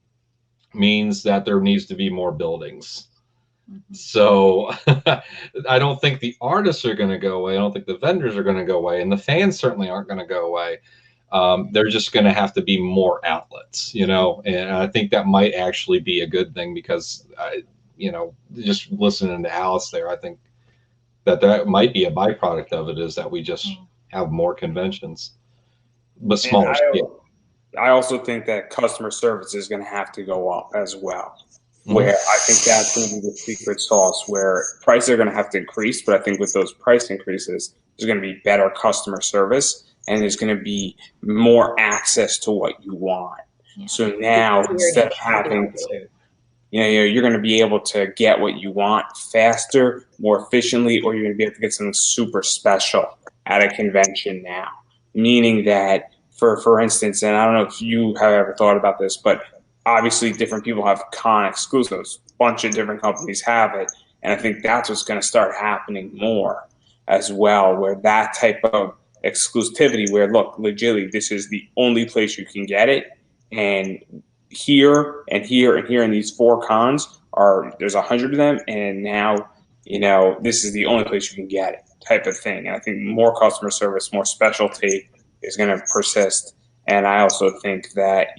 means that there needs to be more buildings. So I don't think the artists are going to go away. I don't think the vendors are going to go away, and the fans certainly aren't going to go away. They're just going to have to be more outlets, and I think that might actually be a good thing, because just listening to Alice there, I think that might be a byproduct of it, is that we just have more conventions, but And smaller scale. I also think that customer service is going to have to go up as well. Mhm. Where I think that's going to be the secret sauce, where prices are going to have to increase. But I think with those price increases, there's going to be better customer service, and there's going to be more access to what you want. Yeah. So now, instead of having to, you're going to be able to get what you want faster, more efficiently, or you're going to be able to get something super special at a convention now. Meaning that, for instance, and I don't know if you have ever thought about this, but obviously different people have con exclusives. A bunch of different companies have it. And I think that's what's going to start happening more as well, where that type of exclusivity, where, look, legitimately, this is the only place you can get it. And here and here and here in these 4 cons there's 100 of them. And now, this is the only place you can get it type of thing. And I think more customer service, more specialty is going to persist. And I also think that,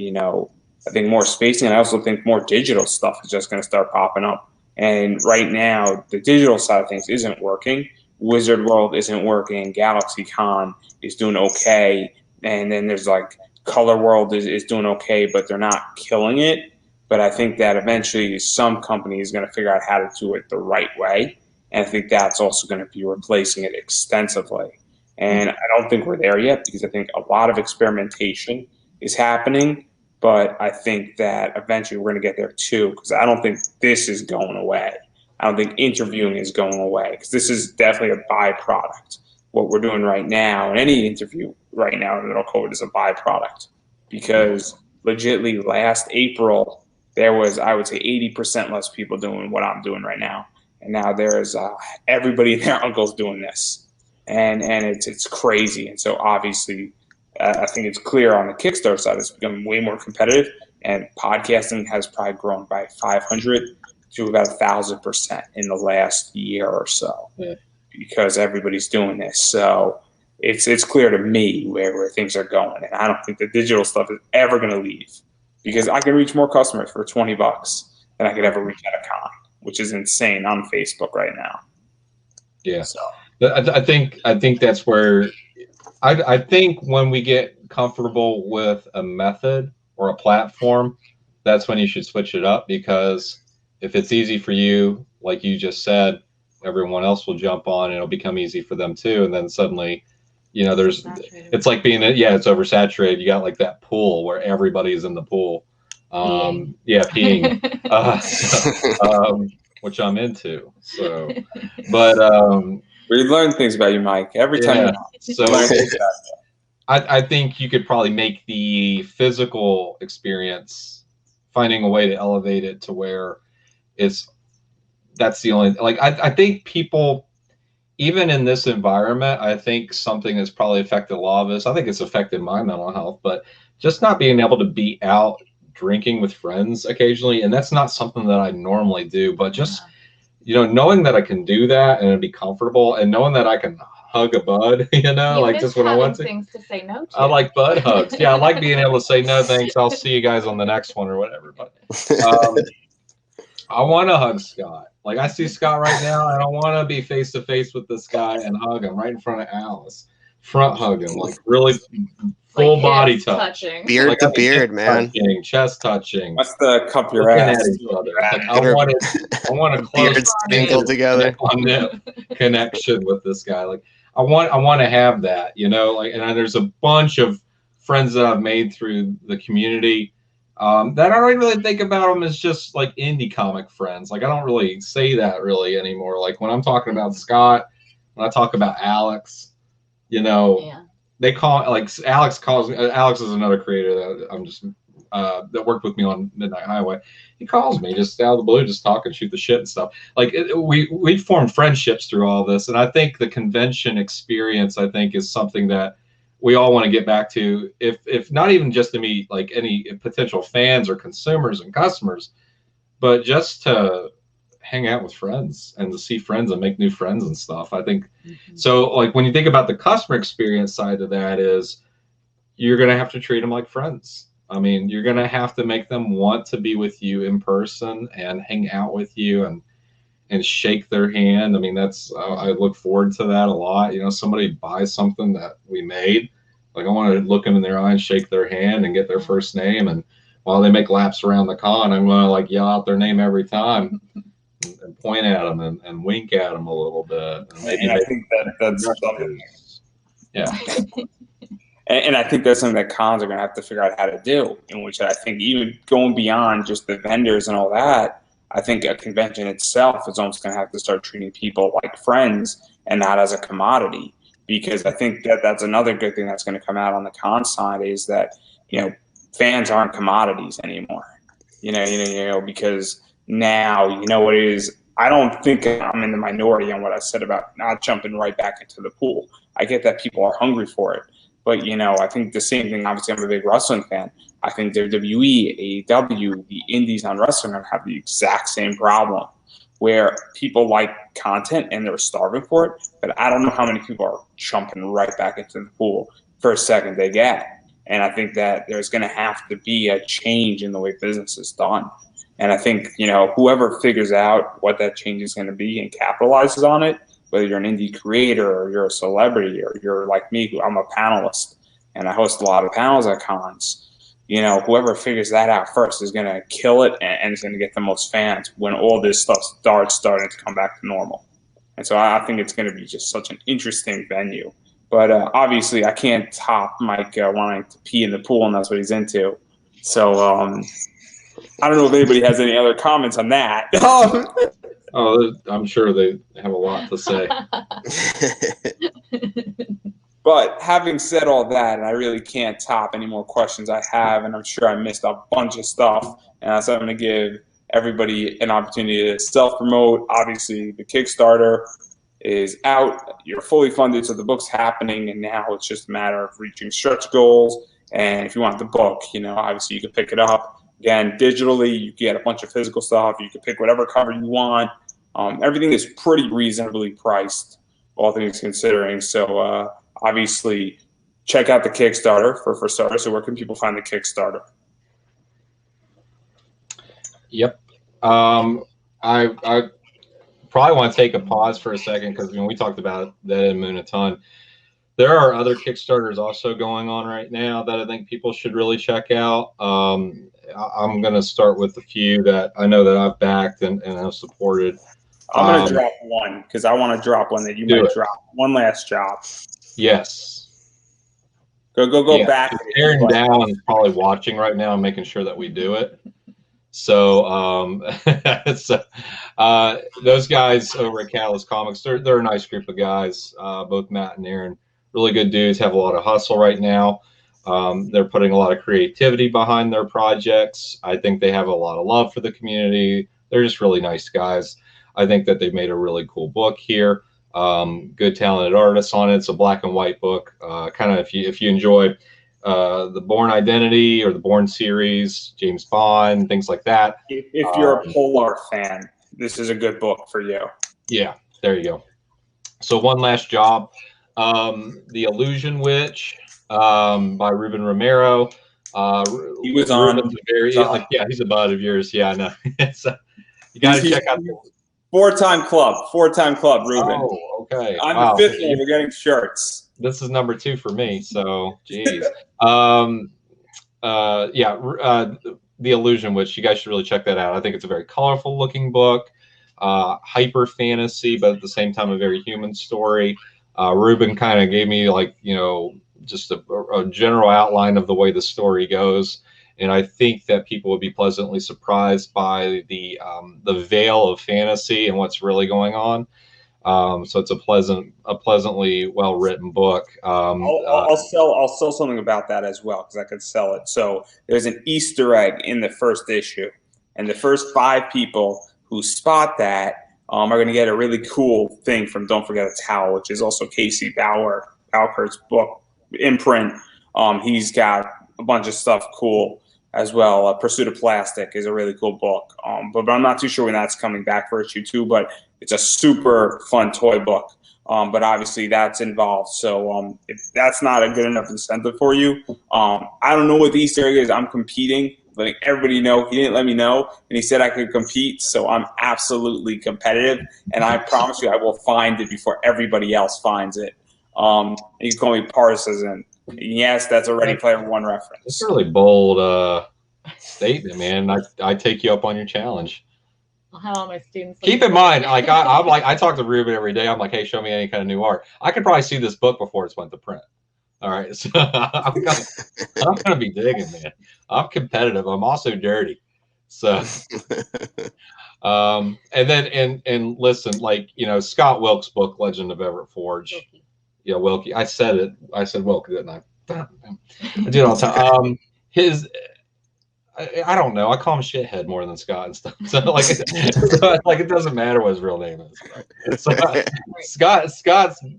I think more spacing, and I also think more digital stuff is just going to start popping up. And right now, the digital side of things isn't working. Wizard World isn't working. GalaxyCon is doing okay. And then there's like Color World is doing okay, but they're not killing it. But I think that eventually some company is going to figure out how to do it the right way. And I think that's also going to be replacing it extensively. And I don't think we're there yet, because I think a lot of experimentation is happening. But I think that eventually we're going to get there too, because I don't think this is going away. I don't think interviewing is going away, because this is definitely a byproduct. What we're doing right now, and any interview right now in the middle of COVID, is a byproduct. Because legitimately last April, there was, I would say, 80% less people doing what I'm doing right now. And now there's everybody and their uncle's doing this. And it's crazy. And so obviously, I think it's clear on the Kickstarter side, it's becoming way more competitive. And podcasting has probably grown by 500 to about 1,000% in the last year or so, because everybody's doing this. So it's clear to me where things are going. And I don't think the digital stuff is ever going to leave, because I can reach more customers for $20 than I could ever reach at a con, which is insane on Facebook right now. Yeah. So I think that's where I think when we get comfortable with a method or a platform, that's when you should switch it up, because if it's easy for you, like you just said, everyone else will jump on and it'll become easy for them too. And then suddenly, it's like it's oversaturated. You got like that pool where everybody's in the pool. Peeing. Which I'm into. So, but we learn things about you, Mike, every time. So I think you could probably make the physical experience, finding a way to elevate it to where that's the only, like, I think people, even in this environment, I think something that's probably affected a lot of us. I think it's affected my mental health, but just not being able to be out drinking with friends occasionally. And that's not something that I normally do, but just, knowing that I can do that and it'd be comfortable, and knowing that I can hug a bud, like just when I want to. Things to say no to. I like bud hugs. Yeah, I like being able to say no thanks. I'll see you guys on the next one or whatever. But I want to hug Scott. Like, I see Scott right now, and I want to be face to face with this guy and hug him right in front of Alice. Front hug him, like really full like body touching. Beard to beard, man. Chest touching. What's the cup your ass? Like, I want to close mingle together on that connection with this guy. Like, I want to have that, like, and there's a bunch of friends that I've made through the community that I don't really think about them as just like indie comic friends. Like, I don't really say that really anymore. Like, when I'm talking about Scott, when I talk about Alex, they call, like, Alex calls me. Alex is another creator that I'm just that worked with me on Midnight Highway. He calls me just out of the blue, just talking, shoot the shit and stuff. Like, we formed friendships through all this, and I think the convention experience, I think, is something that we all want to get back to. If not even just to meet like any potential fans or consumers and customers, but just to hang out with friends and to see friends and make new friends and stuff. I think so. Like, when you think about the customer experience side of that, is you're going to have to treat them like friends. I mean, you're going to have to make them want to be with you in person and hang out with you. and shake their hand. I mean, that's I look forward to that a lot. You know, somebody buys something that we made, like I want to look them in their eye and shake their hand and get their first name. And while they make laps around the con, I'm going to like yell out their name every time and point at them and wink at them a little bit. And I think that's something. Yeah. And I think that's something that cons are going to have to figure out how to do, in which I think even going beyond just the vendors and all that, I think a convention itself is almost going to have to start treating people like friends and not as a commodity. Because I think that's another good thing that's going to come out on the con side is that, you know, fans aren't commodities anymore. You know, because now, you know what it is. I don't think I'm in the minority on what I said about not jumping right back into the pool. I get that people are hungry for it. But, you know, I think the same thing, obviously I'm a big wrestling fan. I think WWE, AEW, the indies on wrestling have the exact same problem where people like content and they're starving for it. But I don't know how many people are jumping right back into the pool first second they get. And I think that there's going to have to be a change in the way business is done. And I think, you know, whoever figures out what that change is going to be and capitalizes on it, whether you're an indie creator or you're a celebrity or you're like me, who I'm a panelist and I host a lot of panels at cons, you know, whoever figures that out first is going to kill it and is going to get the most fans when all this stuff starts starting to come back to normal. And so I think it's going to be just such an interesting venue. But obviously I can't top Mike wanting to pee in the pool, and that's what he's into. So I don't know if anybody has any other comments on that. Oh, I'm sure they have a lot to say. But having said all that, and I really can't top any more questions I have, and I'm sure I missed a bunch of stuff, and so I'm going to give everybody an opportunity to self-promote. Obviously, the Kickstarter is out. You're fully funded, so the book's happening, and now it's just a matter of reaching stretch goals. And if you want the book, you know, obviously you can pick it up. Again, digitally, you get a bunch of physical stuff. You can pick whatever cover you want. Everything is pretty reasonably priced, all things considering. So obviously, check out the Kickstarter for starters. So where can people find the Kickstarter? Yep. I probably want to take a pause for a second because we talked about Dead End Moon a ton. There are other Kickstarters also going on right now that I think people should really check out. I'm going to start with a few that I know that I've backed and have supported. I'm going to drop one because I want to drop one that you might drop. One last job. Yes. Go back. Aaron Down is probably watching right now and making sure that we do it. So, those guys over at Catalyst Comics, they're a nice group of guys. Both Matt and Aaron, really good dudes, have a lot of hustle right now. They're putting a lot of creativity behind their projects. I think they have a lot of love for the community. They're just really nice guys. I think that they've made a really cool book here. Good talented artists on it. It's a black and white book. Kind of if you enjoy the Bourne Identity or the Bourne series, James Bond, things like that. If you're a Polar fan, this is a good book for you. Yeah, there you go. So one last job, The Illusion Witch by Ruben Romero. He was on. He's a bud of yours. Yeah, I know. So you got to check out. Four-time club, Ruben. Oh, okay. On the fifth one, we're getting shirts. This is number 2 for me, so geez. The Illusion Witch, you guys should really check that out. I think it's a very colorful looking book, hyper fantasy, but at the same time a very human story. Ruben kind of gave me just a general outline of the way the story goes, and I think that people would be pleasantly surprised by the veil of fantasy and what's really going on. So it's a pleasantly well-written book. I'll sell something about that as well because I could sell it. So there's an Easter egg in the first issue, and the first 5 people who spot that are going to get a really cool thing from Don't Forget a Towel, which is also Casey Balker's book imprint. He's got a bunch of stuff cool as well. Pursuit of Plastic is a really cool book, but I'm not too sure when that's coming back for issue 2, but it's a super fun toy book, but obviously that's involved. So if that's not a good enough incentive for you, I don't know what the Easter egg is. I'm competing letting everybody know. He didn't let me know, and he said I could compete. So I'm absolutely competitive, and I promise you, I will find it before everybody else finds it. You can call me partisan. Yes, that's a Ready Player One reference. It's a really bold statement, man. I take you up on your challenge. I'll have all my students. Keep in mind, like I talk to Ruben every day. I'm like, hey, show me any kind of new art. I could probably see this book before it's went to print. All right, so I'm gonna be digging, man. I'm competitive. I'm also dirty. So, and then and listen, like Scott Wilke's book, Legend of Everett Forge. Wilke. Yeah, Wilke. I said it. I said Wilke, didn't I? I do it all the time. I don't know. I call him shithead more than Scott and stuff. So like it doesn't matter what his real name is. Right? So,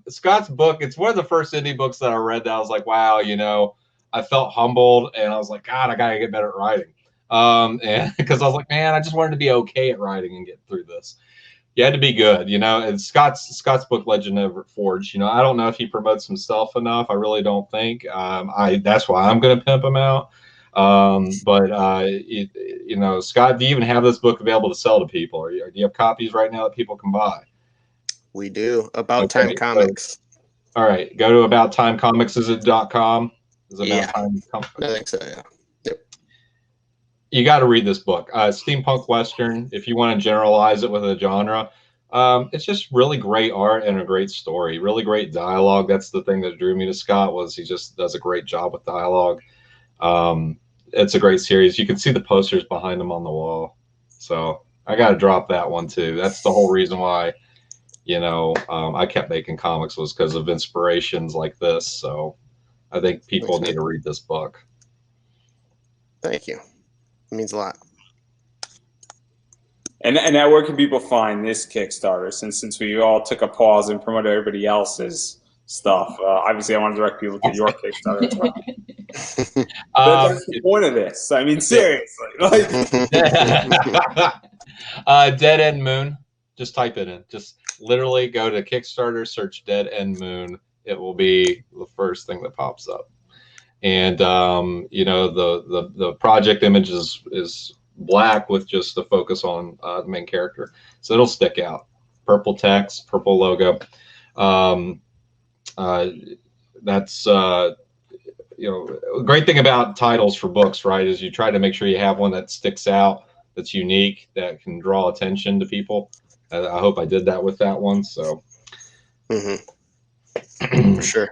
Scott's book. It's one of the first indie books that I read that I was like, wow, I felt humbled and I was like, God, I gotta get better at writing. And because I was like, man, I just wanted to be okay at writing and get through this. You had to be good, And Scott's book, Legend of Everett Forge. I don't know if he promotes himself enough. I really don't think. That's why I'm gonna pimp him out. Scott, do you even have this book available to sell to people? Do you have copies right now that people can buy? We do. About Time Comics. All right, go to About Time Comics. Is it .com? Is it Yeah. Time Comics? I think so. Yeah. Yep. You got to read this book. Steampunk Western. If you want to generalize it with a genre, it's just really great art and a great story. Really great dialogue. That's the thing that drew me to Scott. Was he just does a great job with dialogue. It's a great series. You can see the posters behind them on the wall. So I got to drop that one too. That's the whole reason why, I kept making comics was because of inspirations like this. So I think people need to read this book. Thank you. It means a lot. And now where can people find this Kickstarter? Since we all took a pause and promoted everybody else's stuff, obviously I want to direct people to your Kickstarter as well. That's the point of this. I mean, seriously. Dead End Moon. Just type it in. Just literally go to Kickstarter, search Dead End Moon. It will be the first thing that pops up. And the project image is black with just the focus on the main character, so it'll stick out. Purple text, purple logo. That's a great thing about titles for books, right? Is you try to make sure you have one that sticks out, that's unique, that can draw attention to people. I hope I did that with that one. So, for sure.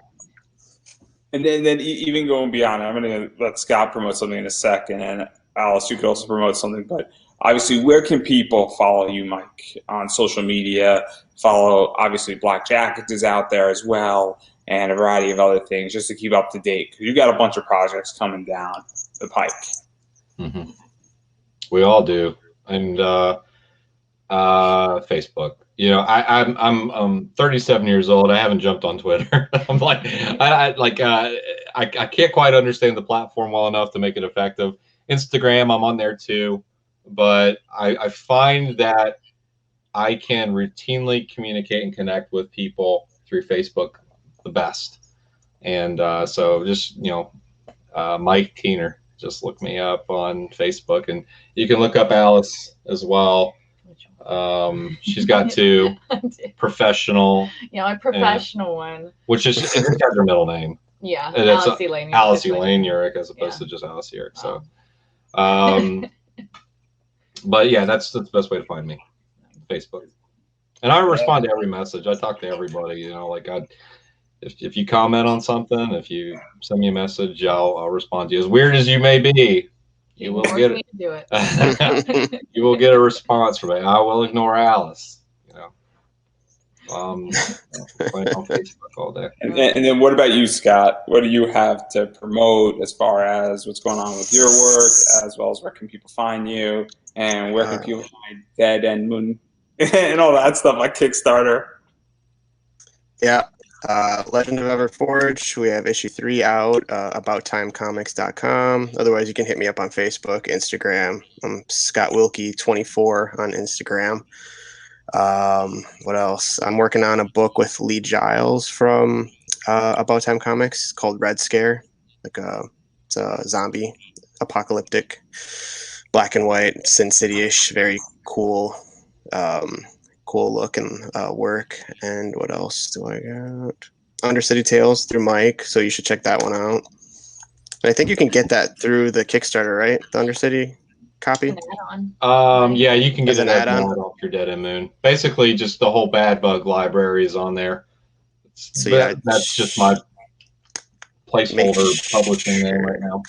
And then even going beyond, I'm going to let Scott promote something in a second, and Alice, you could also promote something. But obviously, where can people follow you, Mike, on social media? Follow, obviously, Black Jackets is out there as well, and a variety of other things, just to keep up to date. Because you've got a bunch of projects coming down the pike. Mm-hmm. We all do. And Facebook. I'm 37 years old. I haven't jumped on Twitter. I'm like, I can't quite understand the platform well enough to make it effective. Instagram, I'm on there too, but I find that I can routinely communicate and connect with people through Facebook the best. And so just, Mike Teener, just look me up on Facebook, and you can look up Alice as well. She's got two. Professional. Yeah, my professional one. Which is her middle name. Yeah, and Alice Elaine. Alice Elaine Yurick, as opposed to just Alice Yurick. So, but yeah, that's the best way to find me, Facebook. And I respond to every message. I talk to everybody. If you comment on something, if you send me a message, I'll respond to you. As weird as you may be, you will get it. Do it. You will get a response from me. I will ignore Alice. Playing on Facebook all day. And then what about you, Scott? What do you have to promote as far as what's going on with your work, as well as where can people find you, and where can people find Dead End Moon and all that stuff like Kickstarter? Yeah. Legend of Everett Forge. We have issue 3 out, abouttimecomics.com. Otherwise, you can hit me up on Facebook, Instagram. I'm Scott Wilke 24 on Instagram. What else? I'm working on a book with Lee Giles from About Time Comics called Red Scare. It's a zombie apocalyptic, black and white, Sin City-ish, very cool, cool look and work. And what else do I got? Undercity Tales through Mike, so you should check that one out. And I think you can get that through the Kickstarter, right? The Undercity copy. An add-on. Yeah, you can get As it an as add-on? an add-on for Dead End Moon. Basically, just the whole Bad Bug library is on there. So yeah, That's just my placeholder publishing name right now.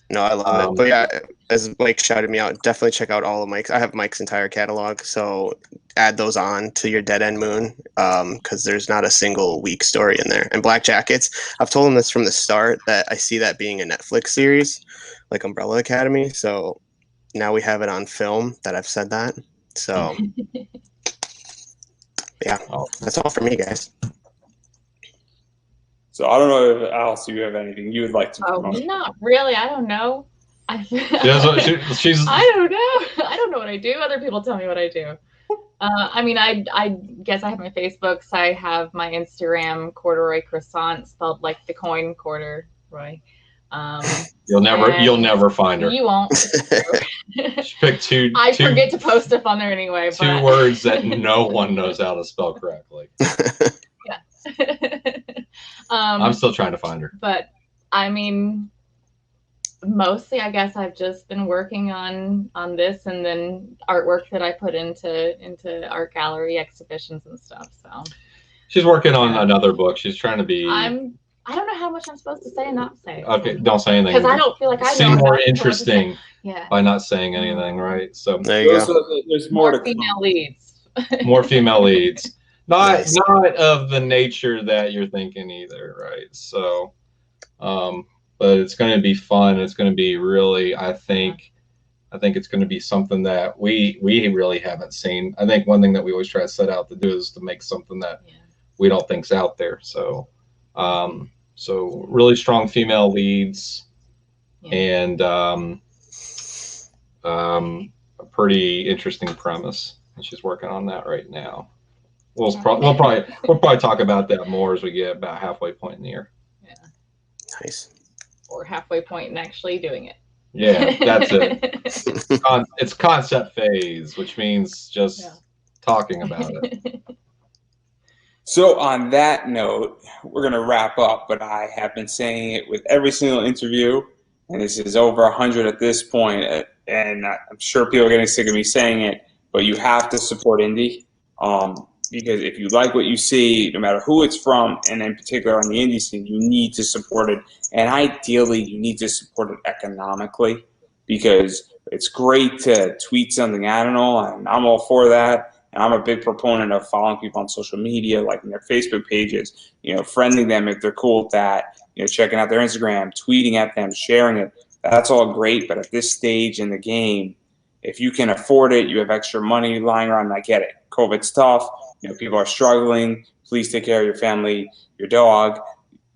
No, I love it. But yeah, as Mike shouted me out, definitely check out all of Mike's. I have Mike's entire catalog, so add those on to your Dead End Moon, because there's not a single weak story in there. And Black Jackets, I've told him this from the start that I see that being a Netflix series, like Umbrella Academy. So now we have it on film that I've said that. So yeah, that's all for me, guys. So I don't know if Alice, you have anything you would like to promote. Not really. I don't know. She's I don't know. I don't know what I do. Other people tell me what I do. I mean, I guess I have my Facebooks. I have my Instagram, Corduroy Croissant, spelled like the coin corduroy. You'll never find her. You won't. She picked I forget to post stuff on there anyway. Two words that no one knows how to spell correctly. Yeah. I'm still trying to find her. But I mean, mostly I guess I've just been working on this, and then artwork that I put into art gallery exhibitions and stuff. So she's working on another book. She's trying to be. I don't know how much I'm supposed to say and not say. Okay, don't say anything. Because I don't feel like I seem know more interesting yeah. by not saying anything, right? So there you go. There's more to female leads. More female leads. Not of the nature that you're thinking either, right? So, but it's going to be fun. It's going to be really, I think it's going to be something that we really haven't seen. I think one thing that we always try to set out to do is to make something that we don't think's out there. So, so really strong female leads, and a pretty interesting premise. And she's working on that right now. We'll probably talk about that more as we get about halfway point in the year. Yeah. Nice. Or halfway point in actually doing it. Yeah, that's it. It's concept phase, which means just talking about it. So on that note, we're going to wrap up, but I have been saying it with every single interview, and this is over 100 at this point, and I'm sure people are getting sick of me saying it, but you have to support indie. Because if you like what you see, no matter who it's from, and in particular on the indie scene, you need to support it. And ideally, you need to support it economically, because it's great to tweet something at and all, and I'm all for that. And I'm a big proponent of following people on social media, liking their Facebook pages, friending them if they're cool with that, checking out their Instagram, tweeting at them, sharing it. That's all great. But at this stage in the game, if you can afford it, you have extra money lying around, I get it. COVID's tough. People are struggling. Please take care of your family, your dog.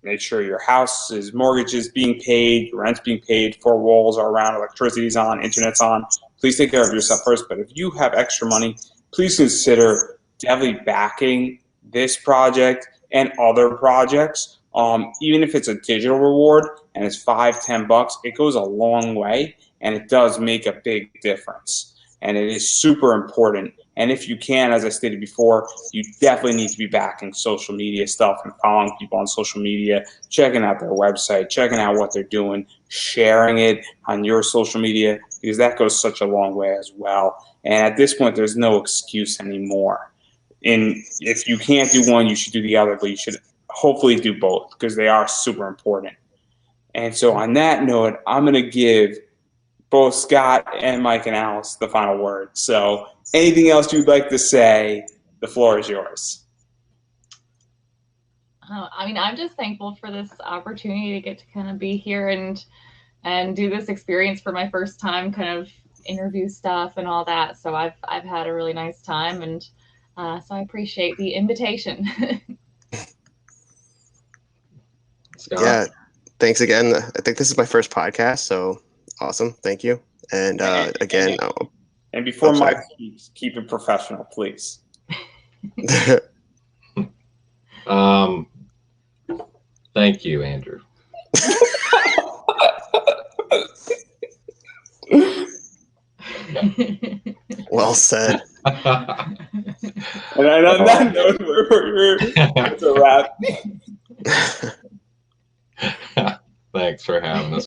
Make sure your house's mortgage is being paid, your rent's being paid, 4 walls are around, electricity's on, internet's on. Please take care of yourself first. But if you have extra money, please consider definitely backing this project and other projects. Even if it's a digital reward and it's $5-10, it goes a long way, and it does make a big difference. And it is super important. And if you can, as I stated before, you definitely need to be backing social media stuff and following people on social media, checking out their website, checking out what they're doing, sharing it on your social media, because that goes such a long way as well. And at this point, there's no excuse anymore. And if you can't do one, you should do the other, but you should hopefully do both, because they are super important. And so on that note, I'm going to give both Scott and Mike and Alice the final word. So anything else you'd like to say, the floor is yours. I mean, I'm just thankful for this opportunity to get to kind of be here and do this experience for my first time, kind of interview stuff and all that. So I've had a really nice time, and so I appreciate the invitation. Scott? Yeah, thanks again. I think this is my first podcast, so awesome. Thank you. And again, and before Mike speaks, keep it professional, please. Thank you, Andrew. Well said. And on that note, it's a wrap. Thanks for having us.